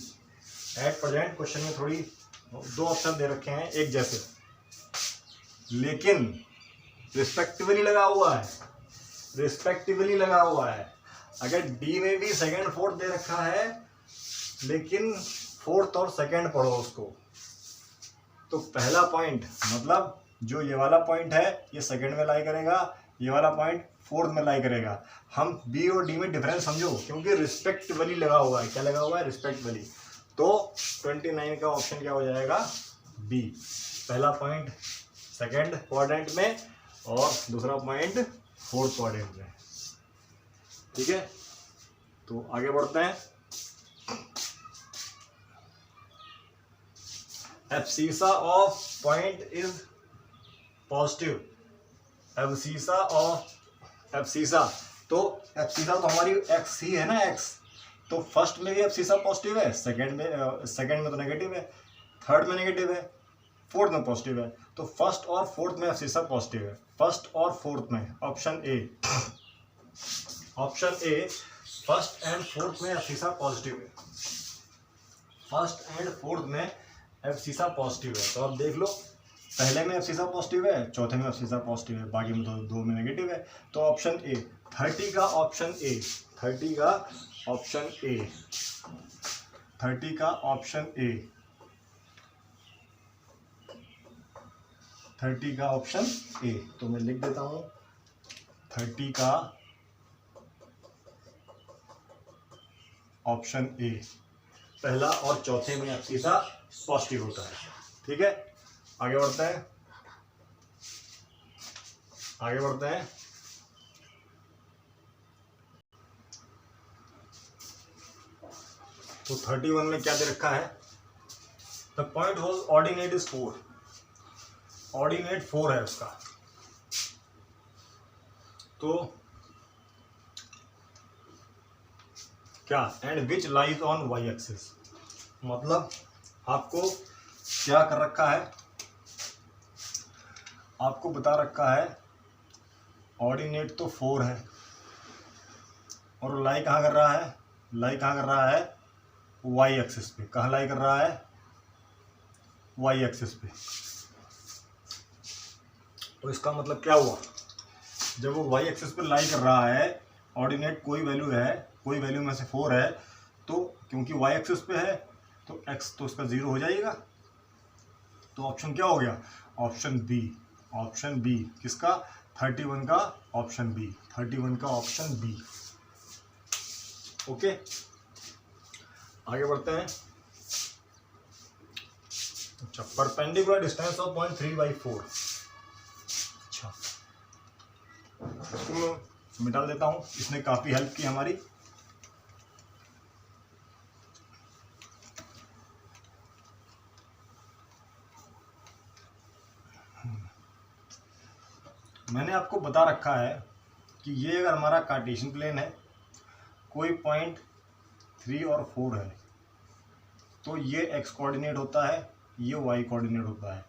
एट प्रेजेंट क्वेश्चन में थोड़ी दो ऑप्शन दे रखे हैं एक जैसे, लेकिन रिस्पेक्टिवली लगा हुआ है, रिस्पेक्टिवली लगा हुआ है। अगर डी में भी सेकंड फोर्थ दे रखा है लेकिन फोर्थ और सेकंड पढ़ो उसको, तो पहला पॉइंट मतलब जो ये वाला पॉइंट है ये सेकंड में लाई करेगा, ये वाला पॉइंट फोर्थ में लाई करेगा। हम बी और डी में डिफरेंस समझो, क्योंकि रिस्पेक्टिवली लगा हुआ है। क्या लगा हुआ है? रिस्पेक्टिवली। तो 29 का ऑप्शन क्या हो जाएगा? बी। पहला पॉइंट सेकंड क्वाड्रेंट में और दूसरा पॉइंट फोर्थ क्वाड्रेंट में। ठीक है, तो आगे बढ़ते हैं। Abscissa of point is positive. Abscissa of abscissa, तो एब्सिसा तो हमारी एक्स ही है ना, एक्स। तो फर्स्ट में भी एब्सिसा पॉजिटिव है, सेकंड में तो नेगेटिव है, थर्ड में नेगेटिव है, फोर्थ में पॉजिटिव है। तो फर्स्ट और फोर्थ में एब्सिसा पॉजिटिव है, फर्स्ट और फोर्थ में। Option A, option A, first and fourth में एब्सिसा पॉजिटिव है, फर्स्ट एंड फोर्थ में एब्सिसा पॉजिटिव है। तो अब देख लो, पहले में एब्सिसा पॉजिटिव है, चौथे में एब्सिसा पॉजिटिव है, बाकी में तो दो में नेगेटिव है। तो ऑप्शन ए, 30 का ऑप्शन ए, 30 का ऑप्शन ए, 30 का ऑप्शन ए, 30 का ऑप्शन ए। तो मैं लिख देता हूं 30 का ऑप्शन ए, पहला और चौथे में एब्सिसा पॉजिटिव होता है। ठीक है, आगे बढ़ते हैं, आगे बढ़ते हैं। तो 31 में क्या दे रखा है? The point was ordinate is 4, ordinate 4 है उसका। तो क्या? And which lies on Y axis, मतलब आपको क्या कर रखा है, आपको बता रखा है ऑर्डिनेट तो 4 है और लाई कहाँ कर रहा है? लाई कहाँ कर रहा है? वाई एक्सिस पे। कहाँ लाई कर रहा है? वाई एक्सिस पे। तो इसका मतलब क्या हुआ? जब वो वाई एक्सिस पे लाई कर रहा है, ऑर्डिनेट कोई वैल्यू है, कोई वैल्यू में से 4 है, तो क्योंकि वाई एक्सिस पे है तो एक्स तो उसका 0 हो जाएगा। तो ऑप्शन क्या हो गया? Option B, option B. किसका? 31 का ऑप्शन बी, 31 का ऑप्शन बी। ओके, आगे बढ़ते हैं। अच्छा, परपेंडिकुलर डिस्टेंस ऑफ पॉइंट 3/4। अच्छा, इसको मैं मिटा देता हूं, इसने काफी हेल्प की हमारी। मैंने आपको बता रखा है कि ये अगर हमारा कार्टेशियन प्लेन है, कोई पॉइंट 3 और 4 है, तो ये एक्स कोऑर्डिनेट होता है, ये वाई कोऑर्डिनेट होता है।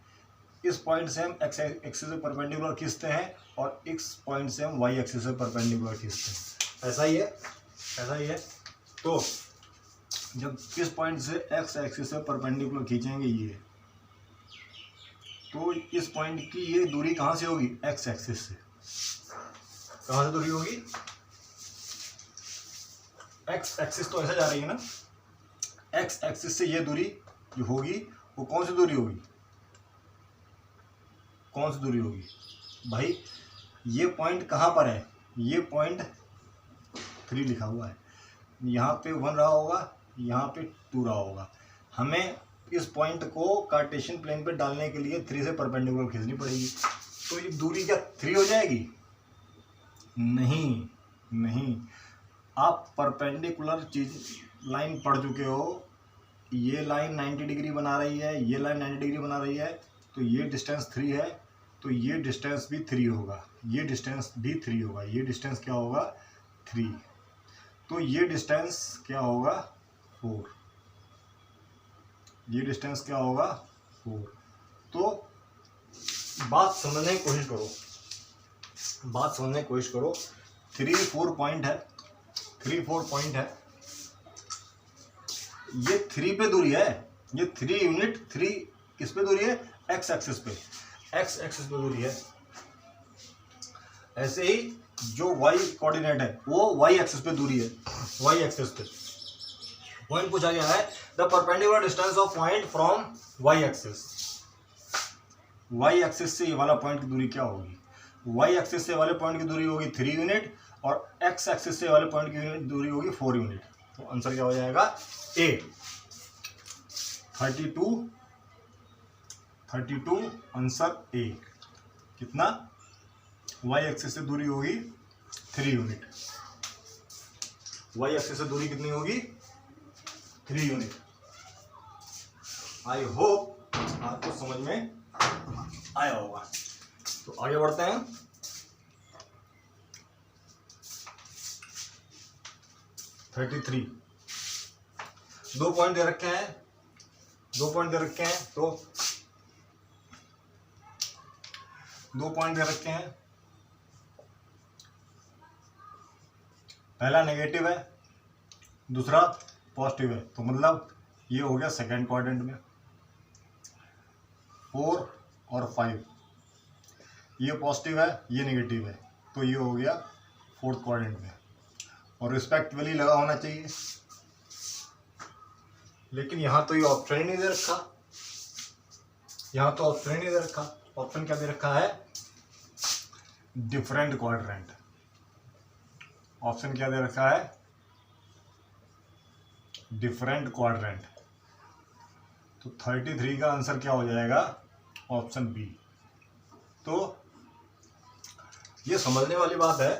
इस पॉइंट से हम एक्स एक्सिस से परपेंडिकुलर खींचते हैं और इस पॉइंट से हम वाई एक्सिस से परपेंडिकुलर खींचते हैं। ऐसा ही है, ऐसा ही है। तो जब इस पॉइंट से एक्स एक्सिस से परपेंडिकुलर खींचेंगे ये, तो इस पॉइंट की ये दूरी कहाँ से होगी? एक्स एक्सिस से। कहाँ से दूरी होगी? एक्स एक्सिस तो ऐसे जा रही है ना, एक्स एक्सिस से ये दूरी जो होगी वो कौन सी दूरी होगी? कौन सी दूरी होगी भाई? ये पॉइंट कहाँ पर है? ये पॉइंट 3 लिखा हुआ है, यहाँ पे 1 रहा होगा, यहाँ पे 2 रहा होगा। हमें इस पॉइंट को कार्टेशियन प्लेन पे डालने के लिए 3 से परपेंडिकुलर खींचनी पड़ेगी। तो ये दूरी क्या 3 हो जाएगी? नहीं, नहीं। आप परपेंडिकुलर चीज लाइन पढ़ चुके हो, ये लाइन 90 डिग्री बना रही है, ये लाइन 90 डिग्री बना रही है, तो ये डिस्टेंस 3 है, तो ये डिस्टेंस भी 3 होगा, ये डिस्टेंस भी 3 होगा, ये डिस्टेंस क्या होगा? 3। तो ये डिस्टेंस क्या होगा? 4। ये डिस्टेंस क्या होगा? 4। तो बात समझने की कोशिश करो, बात समझने की कोशिश करो। 3-4 पॉइंट है, 3-4 पॉइंट है। ये 3 पे दूरी है, ये 3 यूनिट 3 किस पे दूरी है, एक्स एक्सिस पे, एक्स एक्सिस पे दूरी है। ऐसे ही जो वाई कोऑर्डिनेट है वो वाई एक्सिस पे दूरी है, वाई एक्सिस पे। पॉइंट पूछा गया है the perpendicular distance of point from Y axis. Y axis से ये वाला पॉइंट की दूरी क्या होगी, वाई एक्सिस से वाले पॉइंट की दूरी होगी 3 यूनिट और एक्स एक्सिस से वाले पॉइंट की दूरी होगी 4 यूनिट। तो आंसर क्या हो जाएगा, ए 32 आंसर ए। कितना, वाई एक्सिस से दूरी होगी 3 यूनिट, वाई एक्सिस से दूरी कितनी होगी 3 यूनिट। आई होप आपको समझ में आया होगा। तो आगे बढ़ते हैं। थर्टी 2 पॉइंट दे रखे हैं, 2 पॉइंट दे रखे हैं, तो 2 पॉइंट दे रखे हैं। पहला नेगेटिव है, दूसरा पॉजिटिव है, तो मतलब ये हो गया सेकंड क्वाड्रेंट में। 4 और 5 ये पॉजिटिव है, ये नेगेटिव है, तो ये हो गया फोर्थ क्वाड्रेंट में। और रिस्पेक्टिवली लगा होना चाहिए, लेकिन यहाँ तो ये ऑप्शन ही नहीं दे रखा, यहाँ तो ऑप्शन ही नहीं दे रखा। ऑप्शन क्या दे रखा है, डिफरेंट क्वाड्रेंट। ऑप्शन क्या दे रखा है, डिफरेंट क्वाड्रेंट। तो 33 का आंसर क्या हो जाएगा, ऑप्शन बी। तो ये समझने वाली बात है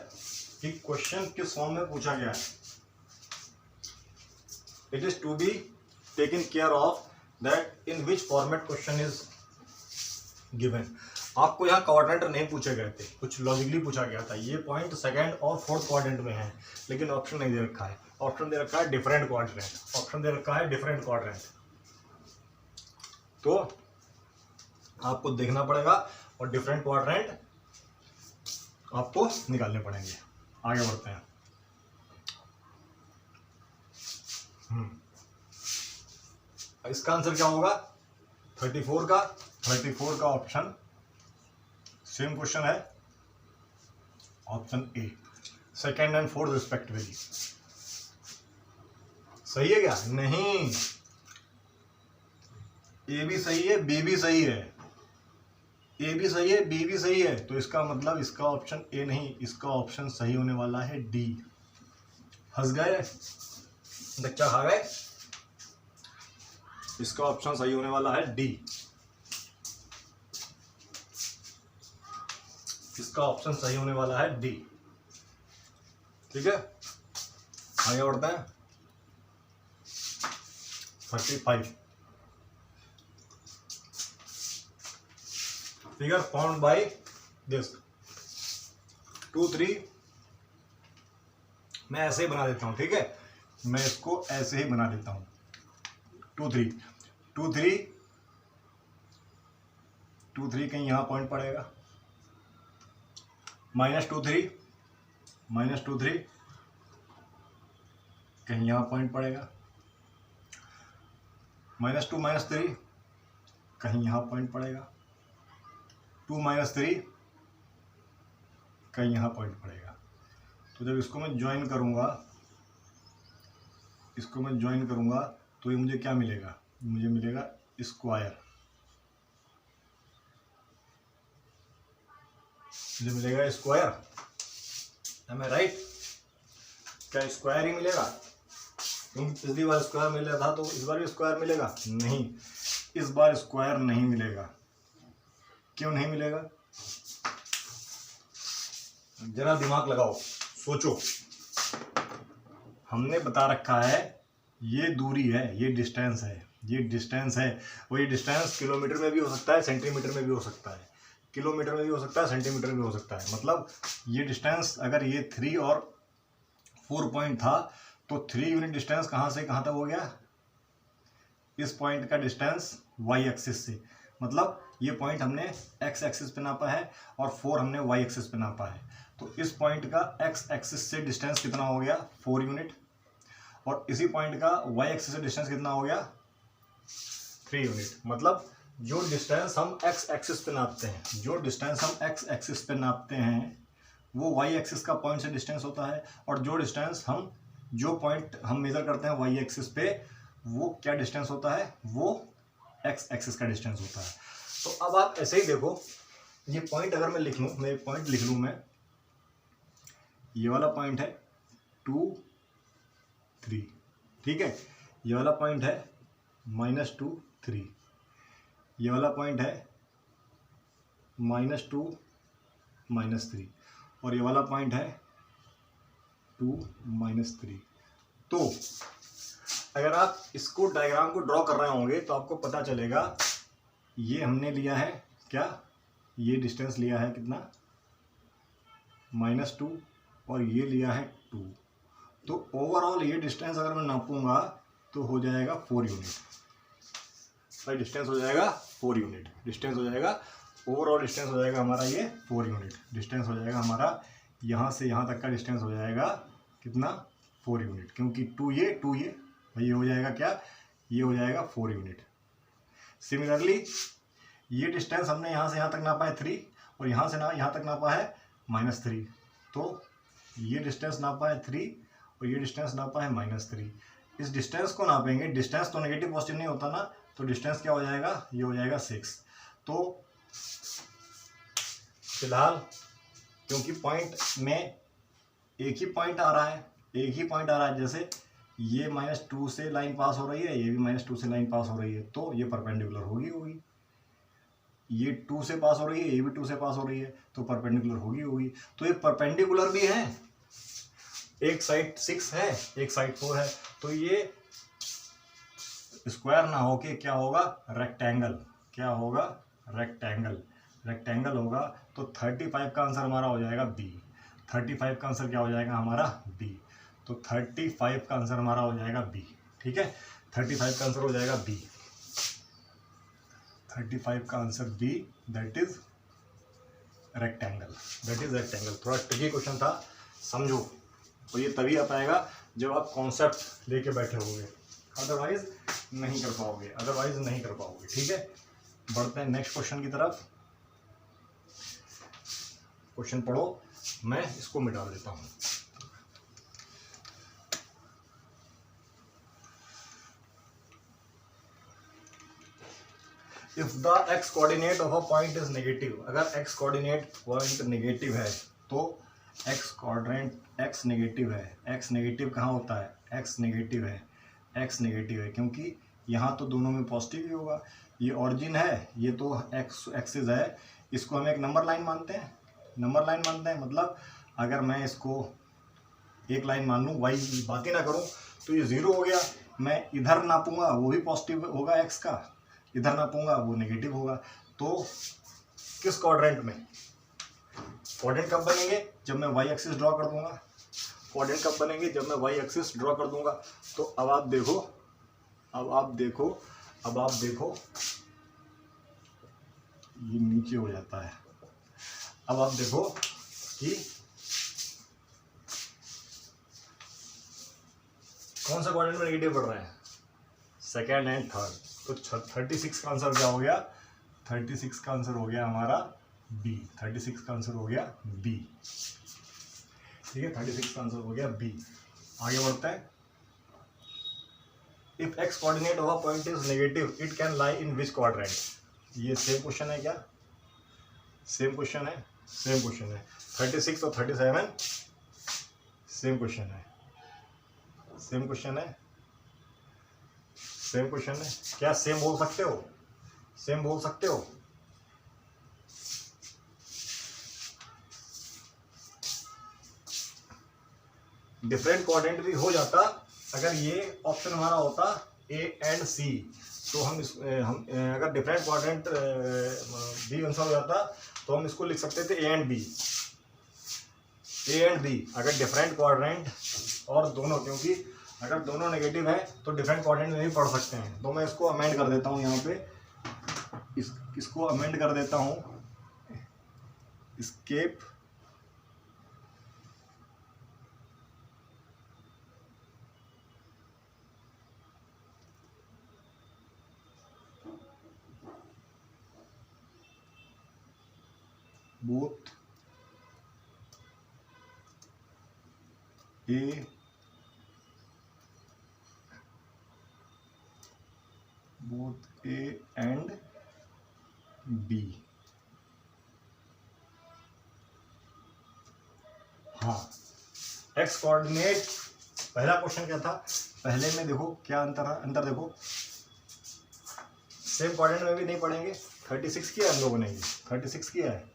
कि क्वेश्चन किस फॉर्म में पूछा गया है। It is to be taken care of that in which format question is given. आपको यहाँ क्वाड्रेंट नहीं पूछे गए थे, कुछ लॉजिकली पूछा गया था। ये पॉइंट सेकंड और फोर्थ क्वाड्रेंट में है, लेकिन ऑप्शन नहीं दे रखा है। ऑप्शन दे रखा है डिफरेंट क्वाड्रेंट, ऑप्शन दे रखा है डिफरेंट क्वाड्रेंट। तो आपको देखना पड़ेगा और डिफरेंट क्वाड्रेंट आपको निकालने पड़ेंगे। आगे बढ़ते हैं। इसका आंसर क्या होगा, 34 का ऑप्शन सेम क्वेश्चन है, option A, second and fourth respectively. सही है क्या, नहीं, ए भी सही है, बी भी सही है, ए भी सही है, बी भी सही है। तो इसका मतलब इसका ऑप्शन ए नहीं, इसका ऑप्शन सही होने वाला है डी। हंस गए, बच्चा खा गए। इसका ऑप्शन सही होने वाला है डी, इसका ऑप्शन सही होने वाला है डी। ठीक है, आगे बढ़ते हैं। 35 फिगर फाउंड बाय दिस 2 3। मैं ऐसे ही बना देता हूं, ठीक है, मैं इसको ऐसे ही बना देता हूं। 2 3 2 3 2 3 कहीं यहां पॉइंट पड़ेगा, -2 3 -2 3 कहीं यहां पॉइंट पड़ेगा, -2 -3 कहीं यहां पॉइंट पड़ेगा, 2 -3 कहीं यहाँ पॉइंट पड़ेगा। तो जब इसको मैं ज्वाइन करूँगा, इसको मैं ज्वाइन करूँगा तो ये मुझे क्या मिलेगा, मुझे मिलेगा स्क्वायर, मुझे मिलेगा स्क्वायर। एम आई राइट, क्या स्क्वायर ही मिलेगा, क्योंकि पिछली बार स्क्वायर मिला था तो इस बार भी स्क्वायर मिलेगा, नहीं, इस बार स्क्वायर नहीं मिलेगा। क्यों नहीं मिलेगा, जरा दिमाग लगाओ, सोचो। हमने बता रखा है ये दूरी है, ये डिस्टेंस है, ये डिस्टेंस है। और ये डिस्टेंस किलोमीटर में भी हो सकता है, सेंटीमीटर में भी हो सकता है, किलोमीटर में भी हो सकता है, सेंटीमीटर में भी हो सकता है। मतलब ये डिस्टेंस अगर ये 3 और 4 पॉइंट था तो 3 यूनिट डिस्टेंस कहाँ से कहाँ तक हो गया, इस पॉइंट का डिस्टेंस वाई एक्सिस से। मतलब ये पॉइंट हमने एक्स एक्सिस पे नापा है और 4 हमने वाई एक्सिस पे नापा है। तो इस पॉइंट का एक्स एक्सिस से डिस्टेंस कितना हो गया, 4 यूनिट। और इसी पॉइंट का y एक्सिस से डिस्टेंस कितना हो गया 3 यूनिट। मतलब जो डिस्टेंस हम x एक्सिस पे नापते हैं, जो डिस्टेंस हम x एक्सिस पे नापते हैं वो y एक्सिस का पॉइंट से डिस्टेंस होता है, और जो डिस्टेंस हम जो पॉइंट हम मेजर करते हैं y एक्सिस पे वो क्या डिस्टेंस होता है, वो x एक्सिस का डिस्टेंस होता है। तो अब आप ऐसे ही देखो, ये पॉइंट अगर मैं लिख लूँ, मैं एक पॉइंट लिख लूँ, मैं ये वाला पॉइंट है 2 3, ठीक है, ये वाला पॉइंट है -2 3, ये वाला पॉइंट है -2 -3, और ये वाला पॉइंट है 2 -3। तो अगर आप इसको डायग्राम को ड्रॉ कर रहे होंगे तो आपको पता चलेगा, ये हमने लिया है क्या, ये डिस्टेंस लिया है कितना -2, और ये लिया है 2। तो ओवरऑल ये डिस्टेंस अगर मैं नापूंगा तो हो जाएगा 4 यूनिट। भाई डिस्टेंस हो जाएगा 4 यूनिट, डिस्टेंस हो जाएगा, ओवरऑल डिस्टेंस हो जाएगा हमारा ये 4 यूनिट। डिस्टेंस हो जाएगा हमारा यहाँ से यहाँ तक का डिस्टेंस हो जाएगा कितना 4 यूनिट, क्योंकि 2 ये भाई ये हो जाएगा क्या, ये हो जाएगा 4 यूनिट। सिमिलरली ये डिस्टेंस हमने यहाँ से यहाँ तक नापा है 3, और यहाँ से यहाँ तक नापा है -3। तो ये डिस्टेंस नापा है 3 और ये डिस्टेंस नापा है -3। इस डिस्टेंस को नापेंगे, डिस्टेंस तो नेगेटिव पॉजिटिव नहीं होता ना, तो डिस्टेंस क्या हो जाएगा, ये हो जाएगा 6। तो फिलहाल क्योंकि पॉइंट में एक ही पॉइंट आ रहा है, जैसे ये -2 से लाइन पास हो रही है, ये भी -2 से लाइन पास हो रही है, तो ये परपेंडिकुलर होगी। ये 2 से पास हो रही है, ये भी 2 से पास हो रही है, तो परपेंडिकुलर होगी। तो ये परपेंडिकुलर भी है, एक साइड 6 है, एक साइड 4 है, तो ये स्क्वायर ना होके क्या होगा, रेक्टेंगल। क्या होगा, रेक्टेंगल होगा। तो 35 का आंसर हमारा हो जाएगा बी। 35 का आंसर क्या हो जाएगा हमारा, बी। तो 35 का आंसर हमारा हो जाएगा बी, ठीक है, 35 का आंसर हो जाएगा बी। 35 का answer B, that is rectangle. थोड़ा ट्रिकी क्वेश्चन था, समझो, और ये तभी आ पाएगा जब आप कॉन्सेप्ट लेके बैठे होंगे, अदरवाइज नहीं कर पाओगे, ठीक है। बढ़ते हैं नेक्स्ट क्वेश्चन की तरफ। क्वेश्चन पढ़ो, मैं इसको मिटा देता हूं। If the x coordinate of a point is negative, अगर x कोऑर्डिनेट पॉइंट नेगेटिव है तो x नेगेटिव है। x नेगेटिव कहाँ होता है, x नेगेटिव है क्योंकि यहाँ तो दोनों में पॉजिटिव ही होगा। ये ऑरिजिन है, ये तो x एक्सिस है, इसको हम एक नंबर लाइन मानते हैं। मतलब अगर मैं इसको एक लाइन मान लूँ, y बात ही ना करूँ, तो ये 0 हो गया। मैं इधर नापूंगा वो भी पॉजिटिव होगा x का, इधर नापूंगा वो नेगेटिव होगा। तो किस क्वाड्रेंट में, क्वाड्रेंट कब बनेंगे, जब मैं y एक्सिस ड्रॉ कर दूंगा। क्वाड्रेंट कब बनेंगे, जब मैं y एक्सिस ड्रॉ कर दूंगा। तो अब आप देखो ये नीचे हो जाता है। अब आप देखो कि कौन सा क्वाड्रेंट में नेगेटिव बढ़ रहा है, सेकेंड एंड थर्ड। तो 36 का आंसर क्या हो गया, 36 का आंसर हो गया हमारा बी। 36 का आंसर हो गया बी, ठीक है, 36 का आंसर हो गया बी। आगे बढ़ते हैं। If x coordinate of a point is negative, it can lie in which quadrant. ये सेम क्वेश्चन है क्या, सेम क्वेश्चन है। 36 और 37 सेम क्वेश्चन है। क्या सेम बोल सकते हो, डिफरेंट क्वाड्रेंट भी हो जाता अगर ये ऑप्शन हमारा होता ए एंड सी। तो हम अगर डिफरेंट क्वाड्रेंट बी आंसर हो जाता तो हम इसको लिख सकते थे ए एंड बी। अगर डिफरेंट क्वाड्रेंट और दोनों, क्योंकि अगर दोनों नेगेटिव है तो डिफरेंट क्वाड्रेंट में भी पढ़ सकते हैं। तो मैं इसको अमेंड कर देता हूँ, यहाँ पे इसको अमेंड कर देता हूँ, escape both A and B। हाँ, एक्स कोऑर्डिनेट, पहला क्वेश्चन क्या था, पहले में देखो क्या अंतर देखो, सेम कोऑर्डिनेट में भी नहीं पढ़ेंगे। 36 किया हम लोगों ने, 36 किया है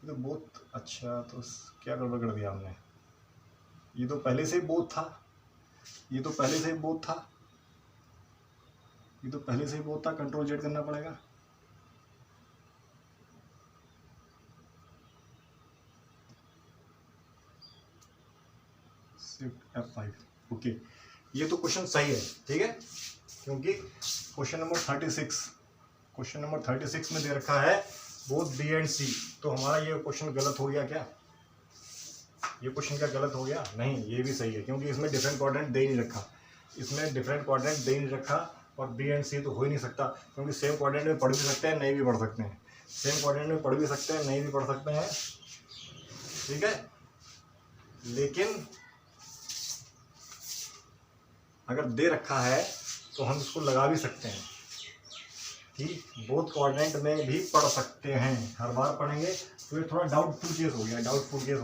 तो बहुत अच्छा, तो क्या गड़बड़ कर दिया हमने, ये तो पहले से ही बोथ था, ये तो पहले से ही बोथ था, ये तो पहले से ही बोथ था, कंट्रोल जेड करना पड़ेगा। शिफ्ट F5, ओके, ये तो क्वेश्चन सही है, ठीक है, क्योंकि क्वेश्चन नंबर 36 में दे रखा है बोथ बी एंड सी, तो हमारा ये क्वेश्चन गलत हो गया क्या, ये क्वेश्चन क्या गलत हो गया, नहीं, ये भी सही है, क्योंकि इसमें डिफरेंट क्वाड्रेंट दे ही नहीं रखा, इसमें डिफरेंट क्वाड्रेंट दे ही नहीं रखा, और बी एंड सी तो हो ही नहीं सकता, क्योंकि सेम क्वाड्रेंट में पढ़ भी सकते हैं, नहीं भी पढ़ सकते हैं, सेम क्वाड्रेंट में पढ़ भी सकते हैं, नहीं भी पढ़ सकते हैं, ठीक है, लेकिन अगर दे रखा है तो हम इसको लगा भी सकते हैं कि बोथ क्वाड्रेंट में भी पढ़ सकते हैं, हर बार पढ़ेंगे तो ये थोड़ा डाउटफुल केस हो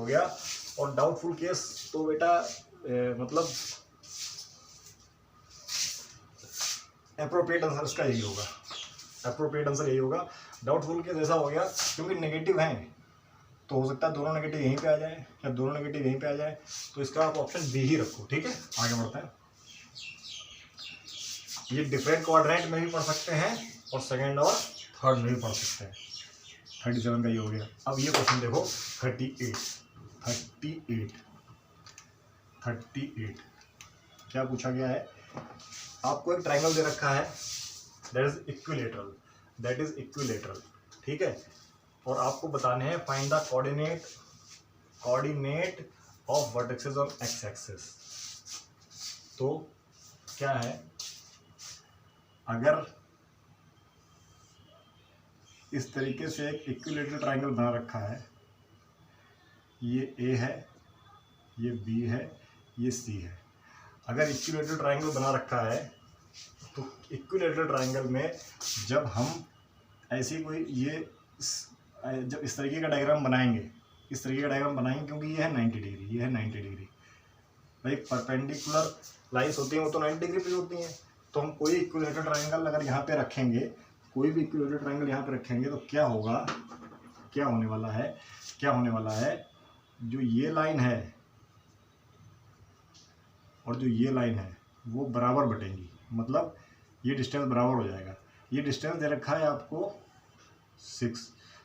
गया, और डाउटफुल केस तो बेटा मतलब अप्रोप्रिएट आंसर इसका यही होगा, डाउटफुल केस ऐसा हो गया क्योंकि नेगेटिव है, तो हो सकता है दोनों नेगेटिव यहीं पे आ जाए, या दोनों नेगेटिव यहीं पे आ जाए, तो इसका आप ऑप्शन बी ही रखो, ठीक है, आगे बढ़ते हैं। ये डिफरेंट क्वाड्रेंट में भी पढ़ सकते हैं और सेकंड और थर्ड में भी पढ़ सकते हैं। 37 का ये हो गया। अब ये क्वेश्चन देखो 38 क्या पूछा गया है, आपको एक ट्राइंगल दे रखा है दैट इज इक्विलेटरल, ठीक है, और आपको बताने हैं find the coordinate of vertexes on X axis. तो क्या है, अगर इस तरीके से एक इक्विलेटरल ट्राइंगल बना रखा है, ये ए है, ये बी है, ये सी है, अगर इक्विलेटरल ट्राइंगल बना रखा है तो इक्विलेटरल ट्राइंगल में जब हम ऐसी कोई जब इस तरीके का डायग्राम बनाएंगे, क्योंकि ये है 90 डिग्री, भाई परपेंडिकुलर लाइंस होती हैं वो तो 90 डिग्री पे होती हैं, तो हम कोई इक्विलेटरल ट्राइंगल अगर यहाँ पे रखेंगे, कोई भी इक्विलेटरल ट्राइंगल यहाँ पे रखेंगे तो क्या होगा, क्या होने वाला है, जो ये लाइन है और जो ये लाइन है वो बराबर बटेंगी, मतलब ये डिस्टेंस बराबर हो जाएगा। ये डिस्टेंस दे रखा है आपको 6,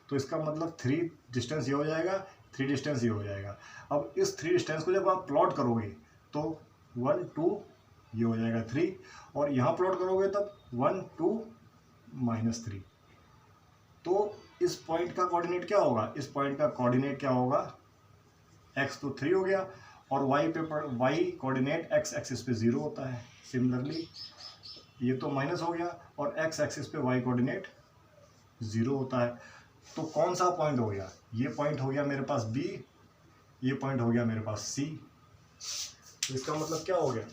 तो इसका मतलब 3 डिस्टेंस ये हो जाएगा, 3 डिस्टेंस ये हो जाएगा। अब इस 3 डिस्टेंस को जब आप प्लॉट करोगे तो 1 2 ये हो जाएगा 3, और यहाँ प्लॉट करोगे तब 1 2 -3। तो इस पॉइंट का कोऑर्डिनेट क्या होगा, इस पॉइंट का कोऑर्डिनेट क्या होगा, x तो 3 हो गया, और y कोऑर्डिनेट x एक्सिस पे 0 होता है, सिमिलरली ये तो माइनस हो गया, और x एक्सिस पे y कोऑर्डिनेट 0 होता है। तो कौन सा पॉइंट हो गया, ये पॉइंट हो गया मेरे पास b, ये पॉइंट हो गया मेरे पास c। तो इसका मतलब क्या हो गया,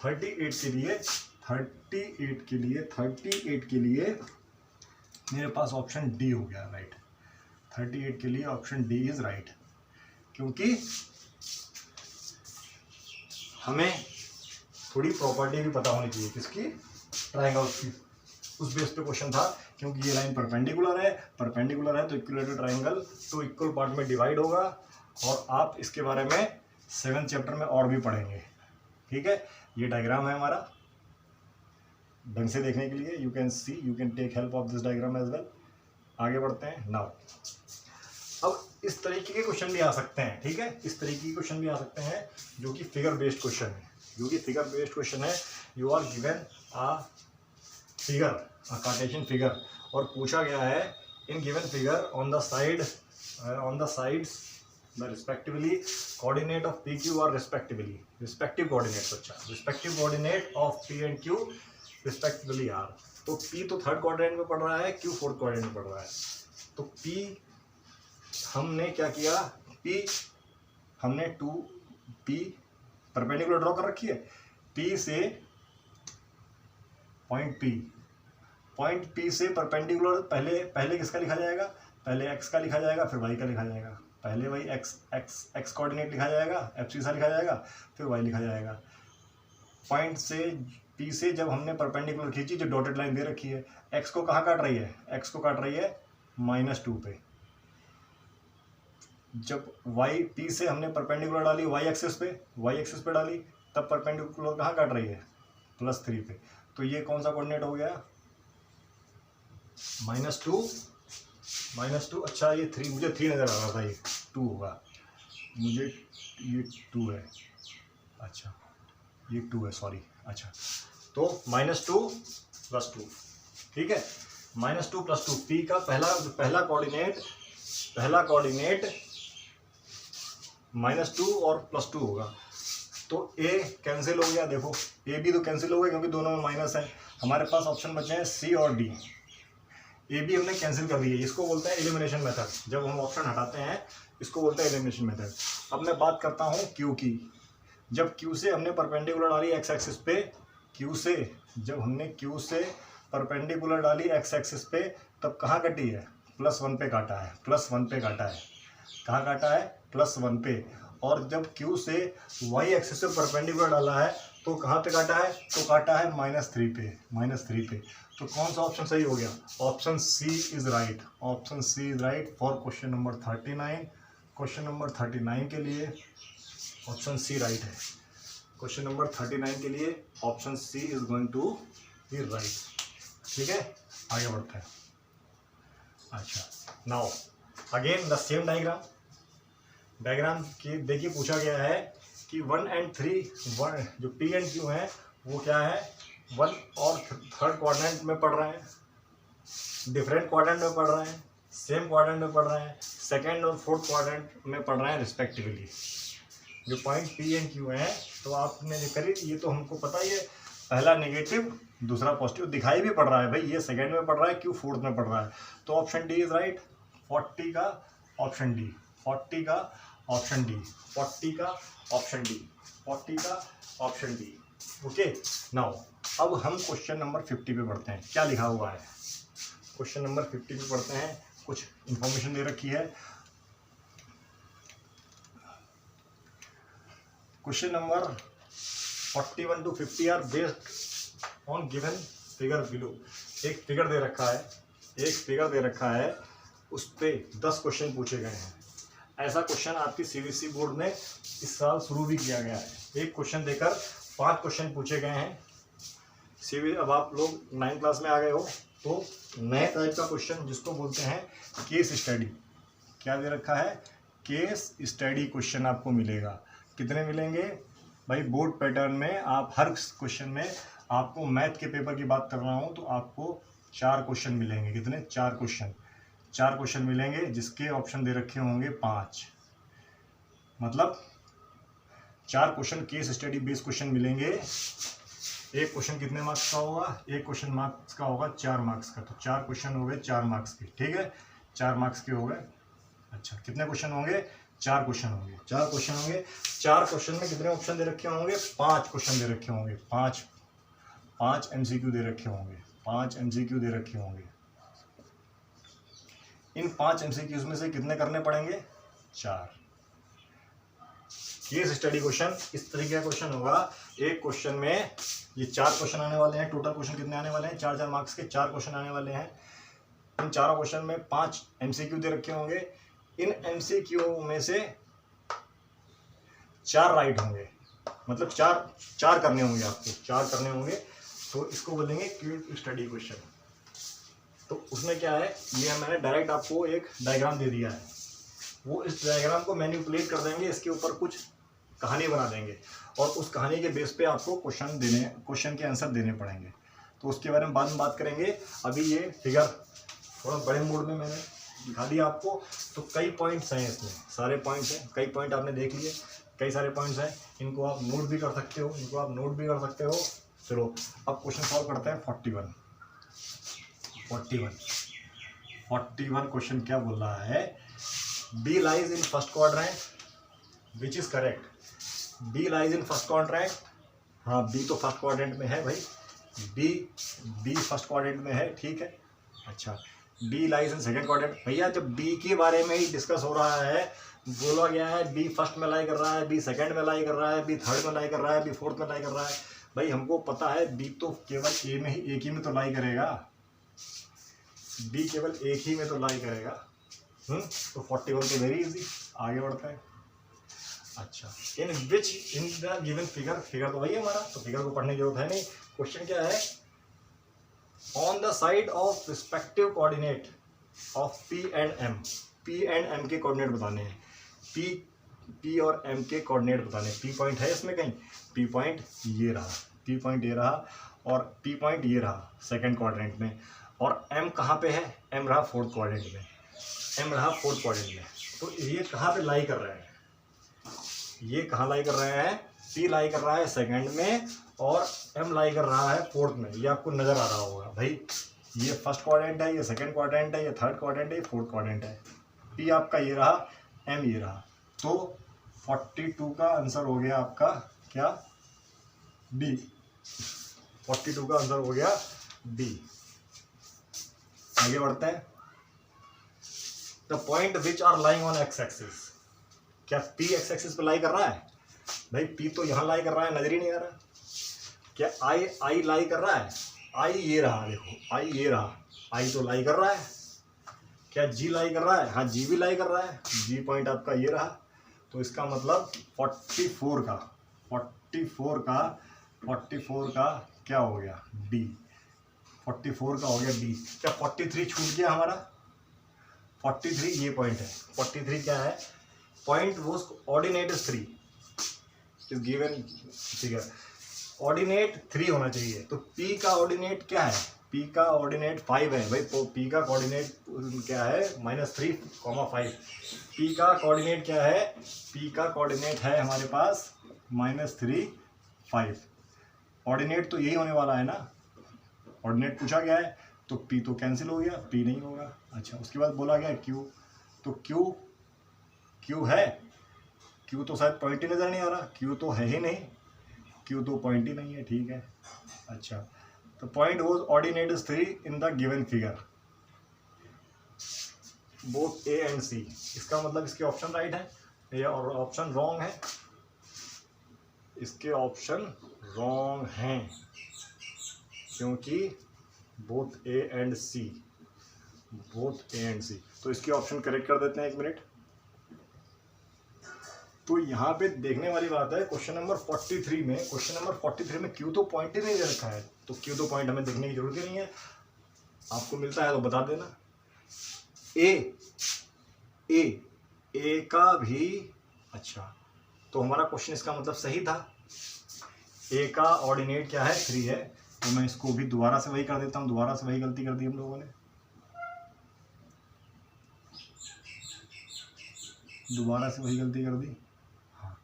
38 के लिए मेरे पास ऑप्शन डी हो गया राइट। 38 के लिए ऑप्शन डी इज राइट, क्योंकि हमें थोड़ी प्रॉपर्टी भी पता होनी चाहिए किसकी, ट्राइंगल्स की, उस बेस पे क्वेश्चन था, क्योंकि ये लाइन परपेंडिकुलर है तो इक्विलेटरल ट्राइंगल तो इक्वल पार्ट में डिवाइड होगा, और आप इसके बारे में 7th चैप्टर में और भी पढ़ेंगे, ठीक है। ये डायग्राम है हमारा, ढंग से देखने के लिए you can take help of this diagram as well. आगे बढ़ते हैं नाउ। अब इस तरीके के क्वेश्चन भी आ सकते हैं, ठीक है, इस तरीके के क्वेश्चन भी आ सकते हैं जो कि फिगर बेस्ड क्वेश्चन है, you are given a figure, Cartesian figure, और पूछा गया है in given figure on the sides the respectively coordinate of P Q R respective coordinate of P and Q respectively R. तो P तो 3rd क्वाड्रेंट में पढ़ रहा है, Q 4th क्वाड्रेंट में पढ़ रहा है, तो P हमने क्या किया, P हमने 2P परपेंडिकुलर ड्रॉ कर रखी है, P से पॉइंट P से परपेंडिकुलर पहले किसका लिखा जाएगा, पहले x का लिखा जाएगा, फिर y का लिखा जाएगा। पहले वही x कोऑर्डिनेट लिखा जाएगा, एब्सिसा लिखा जाएगा, फिर y लिखा जाएगा। पॉइंट से P से जब हमने परपेंडिकुलर खींची, जो डॉटेड लाइन दे रखी है, x को कहाँ काट रही है, x को काट रही है -2 पे। जब y P से हमने परपेंडिकुलर डाली y एक्सिस पे डाली, तब परपेंडिकुलर कहाँ काट रही है, +3 पे। तो ये कौन सा कोऑर्डिनेट हो गया, -2। अच्छा ये 3, मुझे 3 नज़र आ रहा था, ये 2 होगा, मुझे ये 2 है, अच्छा ये 2 है, सॉरी। अच्छा तो -2 + 2, ठीक है, -2 + 2। P का पहला कोऑर्डिनेट -2 और +2 होगा। तो A कैंसिल हो गया, देखो A भी तो कैंसिल हो गया क्योंकि दोनों में माइनस है। हमारे पास ऑप्शन बचे हैं C और D। A भी हमने कैंसिल कर दिया, इसको बोलते हैं एलिमिनेशन मेथड। जब हम ऑप्शन हटाते हैं इसको बोलते हैं एलिमिनेशन मेथड। अब मैं बात करता हूँ Q की। जब Q से हमने परपेंडिकुलर डाली x एक्सिस पे, जब हमने Q से परपेंडिकुलर डाली x एक्सिस पे, तब कहाँ कटी है, +1 पे काटा है, कहाँ काटा है, +1 पे। और जब Q से y एक्सिस पे परपेंडिकुलर डाला है तो कहाँ पे काटा है, तो काटा है -3 पे। तो कौन सा ऑप्शन सही हो गया, option C is right for question number 39। Question number 39 के लिए ऑप्शन C राइट है। क्वेश्चन नंबर 39 के लिए option C is going to be right, ठीक है। आगे बढ़ते हैं। अच्छा now again the same diagram की देखिए, पूछा गया है कि 1 और 3 जो P एंड Q है वो क्या है, 1 और 3rd क्वाड्रेंट में पढ़ रहे हैं, डिफरेंट क्वाड्रेंट में पढ़ रहे हैं, सेम क्वाड्रेंट में पढ़ रहे हैं, 2nd और 4th क्वाड्रेंट में पढ़ रहे हैं रिस्पेक्टिवली। जो पॉइंट P एंड Q है, तो आपने जो करी, ये तो हमको पता ही है, पहला नेगेटिव दूसरा पॉजिटिव दिखाई भी पड़ रहा है भाई, ये 2nd में पढ़ रहा है, Q 4th में पढ़ रहा है। तो ऑप्शन D इज राइट, 40 का ऑप्शन D, 40 का ऑप्शन D, 40 का ऑप्शन D, 40 का ऑप्शन D। ओके नाउ अब हम क्वेश्चन नंबर 50 पे पढ़ते हैं, क्या लिखा हुआ है। क्वेश्चन नंबर 50 पे पढ़ते हैं, कुछ इंफॉर्मेशन दे रखी है। Question number 41 to 50 are based on given figure below. एक फिगर दे रखा है, उस पे 10 क्वेश्चन पूछे गए हैं। ऐसा क्वेश्चन आपकी CBSE बोर्ड में इस साल शुरू भी किया गया है। एक क्वेश्चन देकर 5 क्वेश्चन पूछे गए हैं। अब आप लोग 9th क्लास में आ गए हो, तो नए टाइप का क्वेश्चन जिसको बोलते हैं केस स्टडी, क्या दे रखा है, केस स्टडी क्वेश्चन आपको मिलेगा। कितने मिलेंगे भाई, बोर्ड पैटर्न में आप हर क्वेश्चन में, आपको मैथ के पेपर की बात कर रहा हूँ, तो आपको 4 क्वेश्चन मिलेंगे। कितने, 4 क्वेश्चन मिलेंगे, जिसके ऑप्शन दे रखे होंगे 5, मतलब 4 question case study based question मिलेंगे। एक क्वेश्चन कितने मार्क्स का होगा, एक क्वेश्चन मार्क्स का होगा 4 मार्क्स का। तो 4 क्वेश्चन हो गए 4 मार्क्स के, ठीक है, 4 मार्क्स के हो गए। अच्छा कितने क्वेश्चन होंगे, 4 क्वेश्चन होंगे। 4 क्वेश्चन में कितने ऑप्शन दे रखे होंगे, 5 क्वेश्चन दे रखे होंगे, 5 MCQ दे रखे होंगे, 5 MCQ दे रखे होंगे। इन 5 MCQs में से कितने करने पड़ेंगे, 4। केस स्टडी क्वेश्चन इस तरीके का क्वेश्चन होगा। एक क्वेश्चन में ये 4 क्वेश्चन आने वाले हैं। टोटल क्वेश्चन कितने आने वाले हैं, 4 मार्क्स के 4 क्वेश्चन आने वाले हैं। इन 4 क्वेश्चन में 5 MCQ दे रखे होंगे। इन MCQ में से 4 राइट होंगे, मतलब 4 करने होंगे आपको, 4 करने होंगे। तो इसको बोलेंगे केस स्टडी क्वेश्चन। तो उसमें क्या है, ये मैंने डायरेक्ट आपको एक डायग्राम दे दिया है, वो इस डायग्राम को मैनिपुलेट कर देंगे, इसके ऊपर कुछ कहानी बना देंगे और उस कहानी के बेस पे आपको क्वेश्चन के आंसर देने पड़ेंगे। तो उसके बारे में बाद में बात करेंगे। अभी ये फिगर थोड़ा बड़े मोड में मैंने दिखा दिया आपको। तो कई पॉइंट्स हैं इसमें, सारे पॉइंट्स हैं, कई पॉइंट आपने देख लिए, कई सारे पॉइंट्स हैं, इनको आप नोट भी कर सकते हो, चलो अब क्वेश्चन सॉल्व करते हैं। 41 क्वेश्चन क्या बोल रहा है B lies in first quadrant which is correct, B lies in first quadrant, हाँ बी तो फर्स्ट क्वाड्रेंट में है भाई, बी फर्स्ट क्वाड्रेंट में है, ठीक है। अच्छा, B lies in second quadrant, भैया जब बी के बारे में ही डिस्कस हो रहा है, बोला गया है बी फर्स्ट में लाई कर रहा है, बी सेकंड में लाई कर रहा है, बी थर्ड में लाई कर रहा है, बी फोर्थ में लाई कर रहा है, भाई हमको पता है बी तो केवल ए में ही, एक ही में तो लाई करेगा, बी केवल एक ही में तो लाई करेगा। तो 41 तो वेरी इजी, आगे बढ़ते हैं। अच्छा, in which in the given figure, figure तो वही है हमारा, तो फिगर को पढ़ने की जरूरत है नहीं। क्वेश्चन क्या है, on the side of respective coordinate of P and M, P and M के कोऑर्डिनेट बताने हैं, पी और एम के कोऑर्डिनेट बताने हैं। पी पॉइंट है इसमें कहीं, पी पॉइंट ये रहा, पी पॉइंट ये रहा और पी पॉइंट ये रहा सेकंड क्वाड्रेंट में, और एम कहाँ पे है, एम रहा फोर्थ क्वाड्रेंट में, एम रहा फोर्थ क्वाड्रेंट में। तो ये कहाँ पे लाई कर रहे हैं, ये कहाँ लाई कर रहे हैं, पी लाई कर रहा है सेकंड में और एम लाई कर रहा है फोर्थ में, ये आपको नजर आ रहा होगा भाई, ये फर्स्ट क्वाड्रेंट है, ये सेकंड क्वाड्रेंट है, ये थर्ड क्वाड्रेंट है, ये फोर्थ क्वाड्रेंट है। पी आपका ये रहा, एम ये रहा, तो 42 का आंसर हो गया आपका क्या, बी, 42 का आंसर हो गया बी। आगे बढ़ते हैं। The point which are lying on X axis, क्या पी एक्स एक्सिस पे लाई कर रहा है, भाई पी तो यहाँ लाई कर रहा है, नजर ही नहीं आ रहा। क्या आई लाई कर रहा है, आई ये रहा, देखो आई ये रहा, आई तो लाई कर रहा है। क्या जी लाई कर रहा है, हाँ जी भी लाई कर रहा है, जी पॉइंट आपका ये रहा। तो इसका मतलब 44 का क्या हो गया, डी, 44 का हो गया डी। क्या 43 छूट गया हमारा, 43 ये पॉइंट है, 43 क्या है, पॉइंट वो ordinate is 3 is given figure, ordinate 3 होना चाहिए। तो P का ऑर्डिनेट क्या है, P का ऑर्डिनेट 5 है भाई, तो P का कोऑर्डिनेट क्या है, -3, 5। P का कोऑर्डिनेट क्या है, P का कोऑर्डिनेट है हमारे पास -3, 5। ऑर्डिनेट तो यही होने वाला है ना, ऑर्डिनेट पूछा गया है, तो P तो कैंसिल हो गया, P नहीं होगा। अच्छा, उसके बाद बोला गया Q, तो Q है, Q तो शायद पॉइंट ही नज़र नहीं आ रहा, Q तो है ही नहीं, Q तो पॉइंट ही नहीं है, ठीक है। अच्छा, तो point was ordinate is 3 in the given figure both A and C. इसका मतलब इसके ऑप्शन राइट है या और ऑप्शन रॉन्ग है, इसके ऑप्शन रॉन्ग हैं, क्योंकि बोथ ए एंड सी, तो इसके ऑप्शन करेक्ट कर देते हैं, 1 मिनट। तो यहाँ पे देखने वाली बात है, क्वेश्चन नंबर 43 में क्यू तो पॉइंट ही नहीं दे रखा है, तो क्यू तो पॉइंट हमें देखने की जरूरत ही नहीं है, आपको मिलता है तो बता देना। ए का भी, अच्छा तो हमारा क्वेश्चन इसका मतलब सही था, ए का ऑर्डिनेट क्या है, 3 है, तो मैं इसको भी दोबारा से वही कर देता हूँ, दोबारा से वही गलती कर दी हम लोगों ने, दोबारा से वही गलती कर दी। हाँ,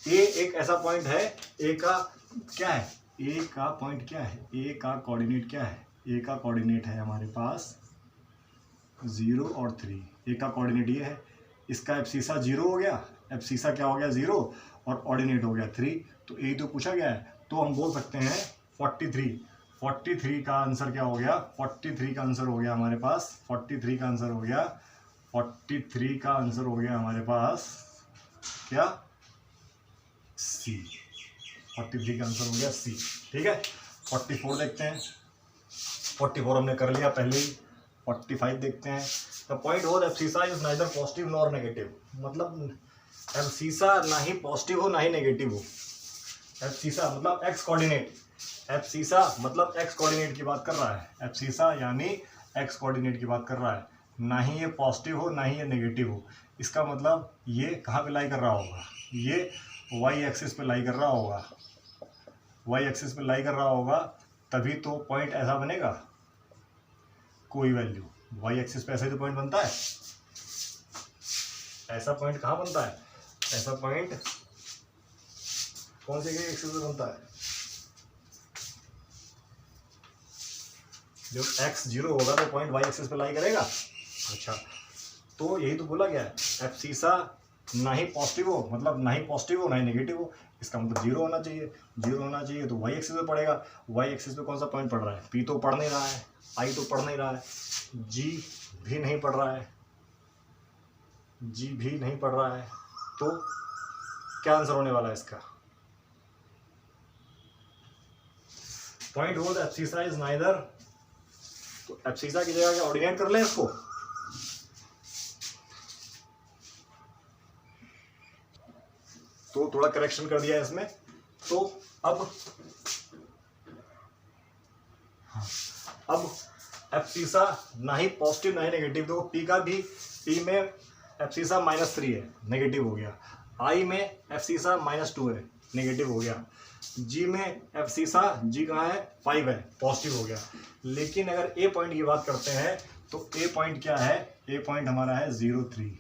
ए एक ऐसा पॉइंट है, ए का क्या है, ए का पॉइंट क्या है, ए का कोऑर्डिनेट क्या है, ए का कोऑर्डिनेट है हमारे पास 0 और 3, ए का कोऑर्डिनेट ये है, इसका एब्सिसा 0 हो गया, एब्सिसा क्या हो गया 0 और ऑर्डिनेट हो गया 3, तो ए तो पूछा गया है, तो हम बोल सकते हैं 43 का आंसर क्या हो गया, 43 का आंसर हो गया हमारे पास, 43 का आंसर हो गया, 43 का आंसर हो गया हमारे पास क्या, सी, 43 का आंसर हो गया सी, ठीक है। 44 देखते हैं, 44 हमने कर लिया पहले ही, 45 देखते हैं। द पॉइंट हो abscissa is neither positive nor negative, मतलब एब्सिसा ना ही पॉजिटिव हो ना ही नेगेटिव हो, एब्सिसा मतलब एक्स कोऑर्डिनेट, एब्सिसा मतलब एक्स कोऑर्डिनेट की बात कर रहा है, एब्सिसा यानी एक्स कोऑर्डिनेट की बात कर रहा है, ना ही ये पॉजिटिव हो ना ही ये नेगेटिव हो। इसका मतलब ये कहाँ पे लाई कर रहा होगा, ये वाई एक्सिस पे लाई कर रहा होगा, वाई एक्सिस पे लाई कर रहा होगा, तभी तो पॉइंट ऐसा बनेगा, कोई वैल्यू वाई एक्सिस पे ऐसा तो पॉइंट बनता है, ऐसा पॉइंट कहाँ बनता है, ऐसा पॉइंट कौन से एक्सिस पे बनता है, जब x 0 होगा तो पॉइंट y एक्सिस पे लाई करेगा। अच्छा, तो यही तो बोला गया है, एब्सिसा ना ही पॉजिटिव हो, मतलब ना ही पॉजिटिव हो ना ही नेगेटिव हो, इसका मतलब जीरो होना चाहिए। जीरो होना चाहिए तो वाई एक्सिस पे पड़ेगा। वाई एक्सिस पे कौन सा पॉइंट पड़ रहा है? पी तो पढ़ नहीं रहा है, आई तो पढ़ नहीं रहा है, जी भी नहीं पढ़ रहा है, जी भी नहीं पढ़ रहा है, तो क्या आंसर होने वाला है इसका? पॉइंट बोल एब्सिसा इज नाइदर, तो एब्सिसा की जगह क्या ऑर्डिनेट कर लें इसको? तो थोड़ा करेक्शन कर दिया इसमें। तो अब एब्सिसा ना ही पॉजिटिव ना ही नेगेटिव, तो पी का भी, पी में एब्सिसा -3 है, नेगेटिव हो गया। आई में एब्सिसा -2 है, नेगेटिव हो गया। जी में एब्सिसा, जी कहाँ है? 5 है, पॉजिटिव हो गया। लेकिन अगर ए पॉइंट की बात करते हैं तो ए पॉइंट क्या है? ए पॉइंट हमारा है 0,3।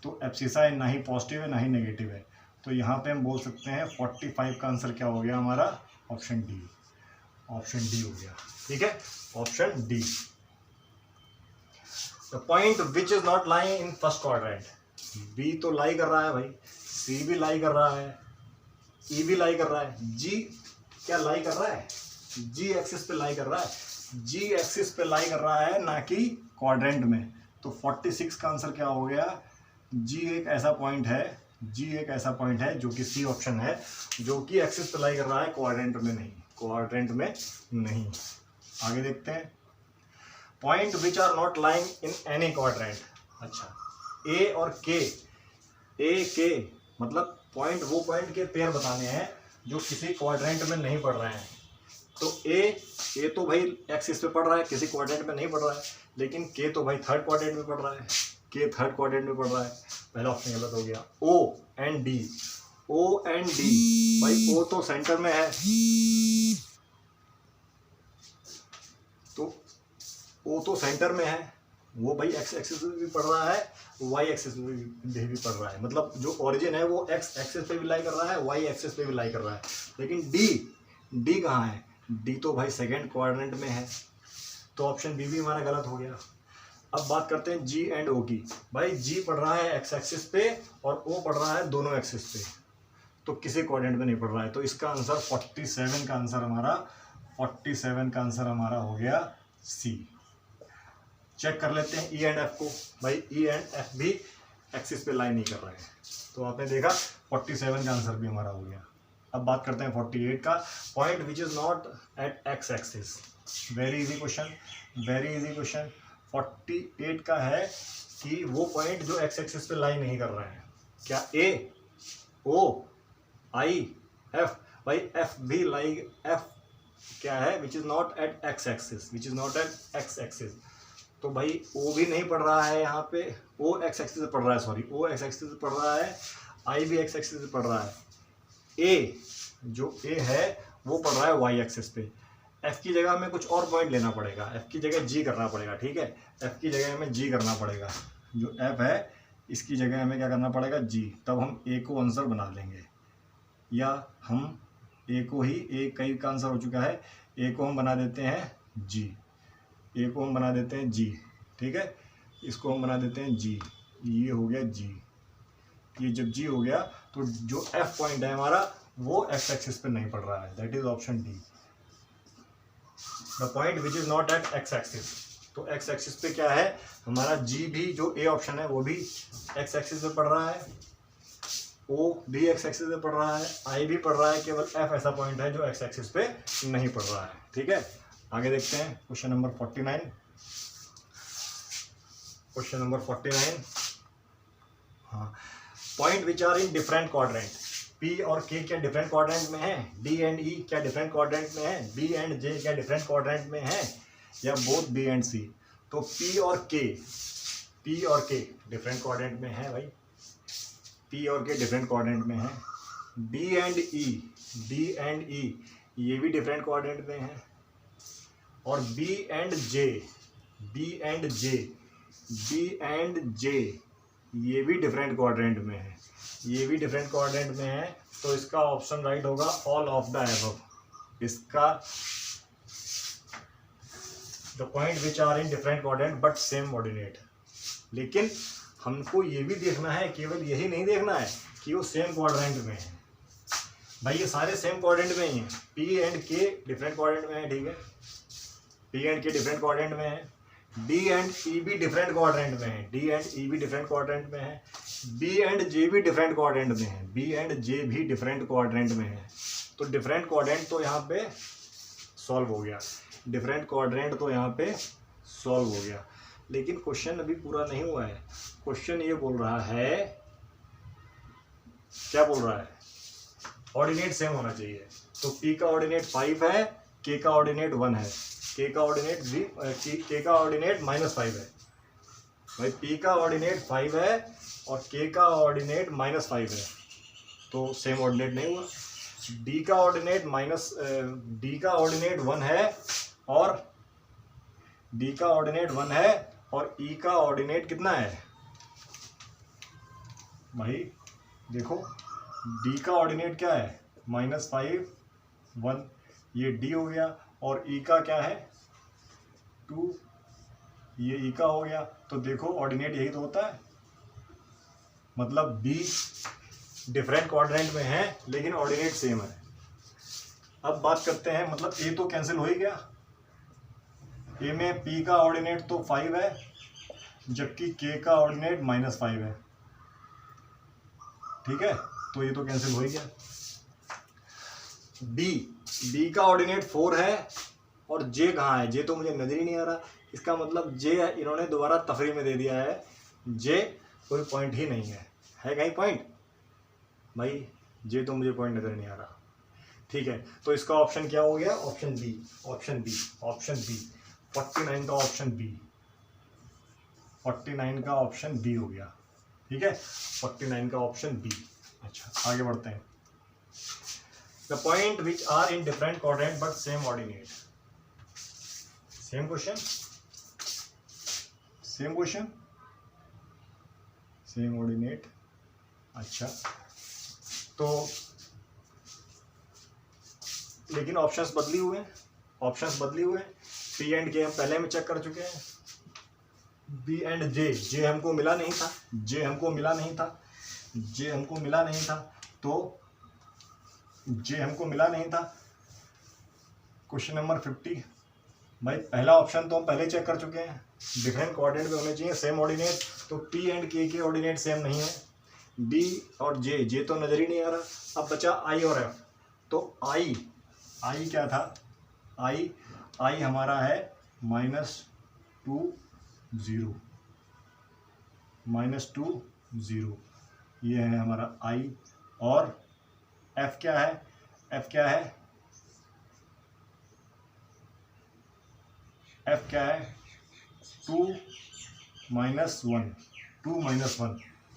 तो एब्सिसा ना ही पॉजिटिव है ना ही नेगेटिव है, तो यहाँ पे हम बोल सकते हैं 45 का आंसर क्या हो गया हमारा? Option D. ऑप्शन डी हो गया, ठीक है, option D. The point which is not lying in first quadrant, B तो लाई कर रहा है भाई, सी भी लाई कर रहा है, ई भी लाई कर रहा है, जी क्या लाई कर रहा है? जी एक्सिस पे लाई कर रहा है, जी एक्सिस पे लाई कर रहा है ना कि क्वाड्रेंट में। तो 46 का आंसर क्या हो गया? जी एक ऐसा पॉइंट है, जी एक ऐसा पॉइंट है जो कि सी ऑप्शन है, जो कि एक्सिस पे लाई कर रहा है, क्वाड्रेंट में नहीं, क्वाड्रेंट में नहीं। आगे देखते हैं, point which are not lying in any quadrant. अच्छा, ए और के, ए के मतलब पॉइंट, वो पॉइंट के पेयर बताने हैं जो किसी क्वाड्रेंट में नहीं पड़ रहे हैं। तो ए तो भाई एक्सिस पे पड़ रहा है, किसी क्वाड्रेंट में नहीं पड़ रहा है, लेकिन के तो भाई थर्ड क्वाड्रेंट में पड़ रहा है, के थर्ड क्वाड्रेंट में पड़ रहा है, पहला ऑप्शन गलत हो गया। O and D, O and D, भाई ओ तो सेंटर में है, तो ओ तो सेंटर में है, वो भाई एक्स एक्सिस पे भी पड़ रहा है, वाई एक्सिस पे भी पड़ रहा है, मतलब जो ओरिजिन है वो एक्स एक्सिस पे भी लाई कर रहा है, वाई एक्सिस पे भी लाई कर रहा है। लेकिन डी कहाँ है? डी तो भाई सेकेंड क्वाड्रेंट में है, तो ऑप्शन बी भी हमारा गलत हो गया। अब बात करते हैं जी एंड ओ की। भाई जी पढ़ रहा है एक्स एक्सिस पे और ओ पढ़ रहा है दोनों एक्सिस पे, तो किसी क्वाड्रेंट में नहीं पढ़ रहा है, तो इसका आंसर 47 का आंसर हमारा, 47 का आंसर हमारा हो गया सी। चेक कर लेते हैं ई एंड एफ को। भाई ई एंड एफ भी एक्सिस पे लाइन नहीं कर रहे हैं, तो आपने देखा 47 का आंसर भी हमारा हो गया। अब बात करते हैं 48 का, point which is not at x axis. Very easy question, very easy question. 48 का है कि वो पॉइंट जो एक्स एक्सिस पे लाइन नहीं कर रहे हैं, क्या ए, ओ, आई, एफ। भाई एफ भी लाइक, एफ क्या है? विच is not at x axis, which is not at x axis, तो भाई ओ भी नहीं पढ़ रहा है यहाँ पे, ओ एक्स एक्सिस से पढ़ रहा है, सॉरी ओ एक्स एक्सिस से पढ़ रहा है, आई भी एक्स एक्सिस से पढ़ रहा है, ए जो ए है वो पढ़ रहा है वाई एक्सिस पे। एफ की जगह हमें कुछ और पॉइंट लेना पड़ेगा, एफ की जगह जी करना पड़ेगा, ठीक है, एफ की जगह हमें जी करना पड़ेगा, जो एफ है इसकी जगह हमें क्या करना पड़ेगा? जी, तब हम ए को आंसर बना लेंगे, या हम ए को ही, ए कई का आंसर हो चुका है, ए को हम बना देते हैं जी, ए को हम बना देते हैं जी, ठीक है, इसको हम बना देते हैं जी, ये हो गया जी। ये जब जी हो गया तो जो एफ पॉइंट है हमारा वो एक्स एक्सिस पे नहीं पड़ रहा है, that is option D, the point which is not at x axis. तो एक्स एक्सिस पे क्या है हमारा? जी भी, जो ए ऑप्शन है वो भी एक्स एक्सिस पे पड़ रहा है, ओ भी एक्स एक्सिस पे पड़ रहा है, आई भी पड़ रहा है, केवल एफ ऐसा पॉइंट है जो एक्स एक्सिस पे नहीं पड़ रहा है, ठीक है। आगे देखते हैं क्वेश्चन नंबर 49। क्वेश्चन नंबर 49, हाँ, point which are in different quadrant. P और के क्या डिफरेंट क्वाड्रेंट में है? डी एंड ई क्या डिफरेंट क्वाड्रेंट में है? बी एंड जे क्या डिफरेंट क्वाड्रेंट में है? या बोथ बी एंड सी? तो पी और के डिफरेंट क्वाड्रेंट में है भाई, पी और के डिफरेंट क्वाड्रेंट में है। डी एंड ई ये भी डिफरेंट क्वाड्रेंट में है, और बी एंड जे ये भी डिफरेंट क्वाड्रेंट में है, ये भी डिफरेंट क्वाड्रेंट में है, तो इसका ऑप्शन राइट होगा ऑल ऑफ द अबव। इसका the point which are in different quadrant but same ordinate, लेकिन हमको ये भी देखना है, केवल यही नहीं देखना है कि वो सेम क्वाड्रेंट में है। भाई ये सारे सेम क्वाड्रेंट में ही हैं, पी एंड के डिफरेंट क्वाड्रेंट में है, ठीक है, पी एंड के डिफरेंट क्वाड्रेंट में है, डी एंड ई भी डिफरेंट क्वाड्रेंट में है, डी एंड ई भी डिफरेंट क्वाड्रेंट में है, बी एंड जे भी डिफरेंट क्वाड्रेंट में है, बी एंड जे भी डिफरेंट क्वाड्रेंट में है। तो डिफरेंट क्वाड्रेंट तो यहाँ पे सॉल्व हो गया, डिफरेंट क्वाड्रेंट तो यहाँ पे सॉल्व हो गया। लेकिन क्वेश्चन अभी पूरा नहीं हुआ है। क्वेश्चन ये बोल रहा है, क्या बोल रहा है, ऑर्डिनेट सेम होना चाहिए। तो P का ऑर्डिनेट 5 है, K का ऑर्डिनेट 1 है, K का ऑर्डिनेट K का ऑर्डिनेट -5 है। भाई P का ऑर्डिनेट 5 है और K का ऑर्डिनेट -5 है, तो सेम ऑर्डिनेट नहीं हुआ। D का ऑर्डिनेट -1 है और D का ऑर्डिनेट 1 है और E का ऑर्डिनेट कितना है। भाई देखो D का ऑर्डिनेट क्या है, -5 1, ये D हो गया, और E का क्या है 2, ये E का हो गया। तो देखो ऑर्डिनेट यही तो होता है, मतलब B डिफरेंट क्वाड्रेंट में है लेकिन ऑर्डिनेट सेम है। अब बात करते हैं, मतलब A तो कैंसिल हो ही गया, A में P का ऑर्डिनेट तो 5 है जबकि K का ऑर्डिनेट -5 है, ठीक है, तो ये तो कैंसिल हो ही गया। D का ऑर्डिनेट 4 है और J कहाँ है, J तो मुझे नजर ही नहीं आ रहा। इसका मतलब J इन्होंने दोबारा तफरी में दे दिया है, J कोई पॉइंट ही नहीं है कहीं पॉइंट। भाई J तो मुझे पॉइंट नजर नहीं आ रहा, ठीक है। तो इसका ऑप्शन क्या हो गया, option B, option B, option B, 49 का ऑप्शन बी, 49 का ऑप्शन बी हो गया, ठीक है, 49 का ऑप्शन बी। अच्छा आगे बढ़ते हैं। The point which are in different quadrant but same ordinate, same question, same question, same ordinate. अच्छा तो लेकिन ऑप्शंस बदली हुए हैं, ऑप्शंस बदली हुए हैं। पी एंड के हम पहले में चेक कर चुके हैं, बी एंड जे, जे हमको मिला नहीं था, जे हमको मिला नहीं था, जे हमको मिला नहीं था, तो जे हमको मिला नहीं था। क्वेश्चन नंबर 50, भाई पहला ऑप्शन तो हम पहले चेक कर चुके हैं, डिफरेंट कोऑर्डिनेट में होने चाहिए सेम ऑर्डिनेट, तो पी एंड के ऑर्डिनेट सेम नहीं है, डी और जे तो नजर ही नहीं आ रहा। अब बचा आई और एफ, तो आई क्या था, आई हमारा है -2 0, -2 0, ये है हमारा आई। और एफ क्या है, एफ क्या है, एफ क्या है 2 -1,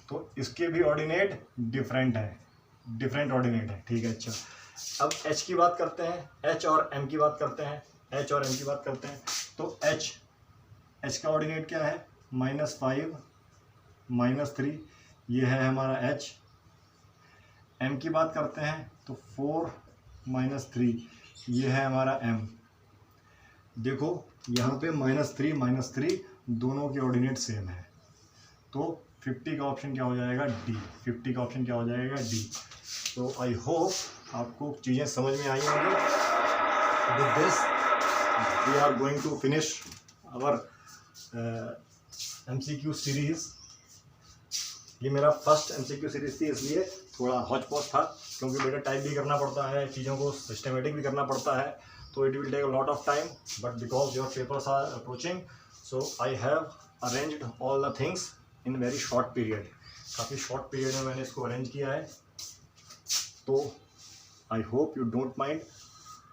तो इसके भी ऑर्डिनेट डिफरेंट है, डिफरेंट ऑर्डिनेट है, ठीक है। अच्छा अब एच की बात करते हैं, एच और एम की बात करते हैं, एच और एम की बात करते हैं। तो एच का ऑर्डिनेट क्या है, -5 -3, ये है हमारा एच। एम की बात करते हैं तो 4 -3, ये है हमारा एम। देखो यहाँ पे -3 दोनों के ऑर्डिनेट सेम है, तो 50 का ऑप्शन क्या हो जाएगा, डी, 50 का ऑप्शन क्या हो जाएगा, डी। तो आई होप आपको चीज़ें समझ में आई होंगी। With this we are going to finish our MCQ series. ये मेरा फर्स्ट MCQ सीरीज थी, इसलिए थोड़ा हौच पौच था, क्योंकि बेटा टाइप भी करना पड़ता है, चीज़ों को सिस्टमेटिक भी करना पड़ता है, तो it will take a lot of time, but because your papers are approaching, so I have arranged all the things in very short period. काफ़ी शॉर्ट पीरियड में मैंने इसको अरेंज किया है, तो I hope you don't mind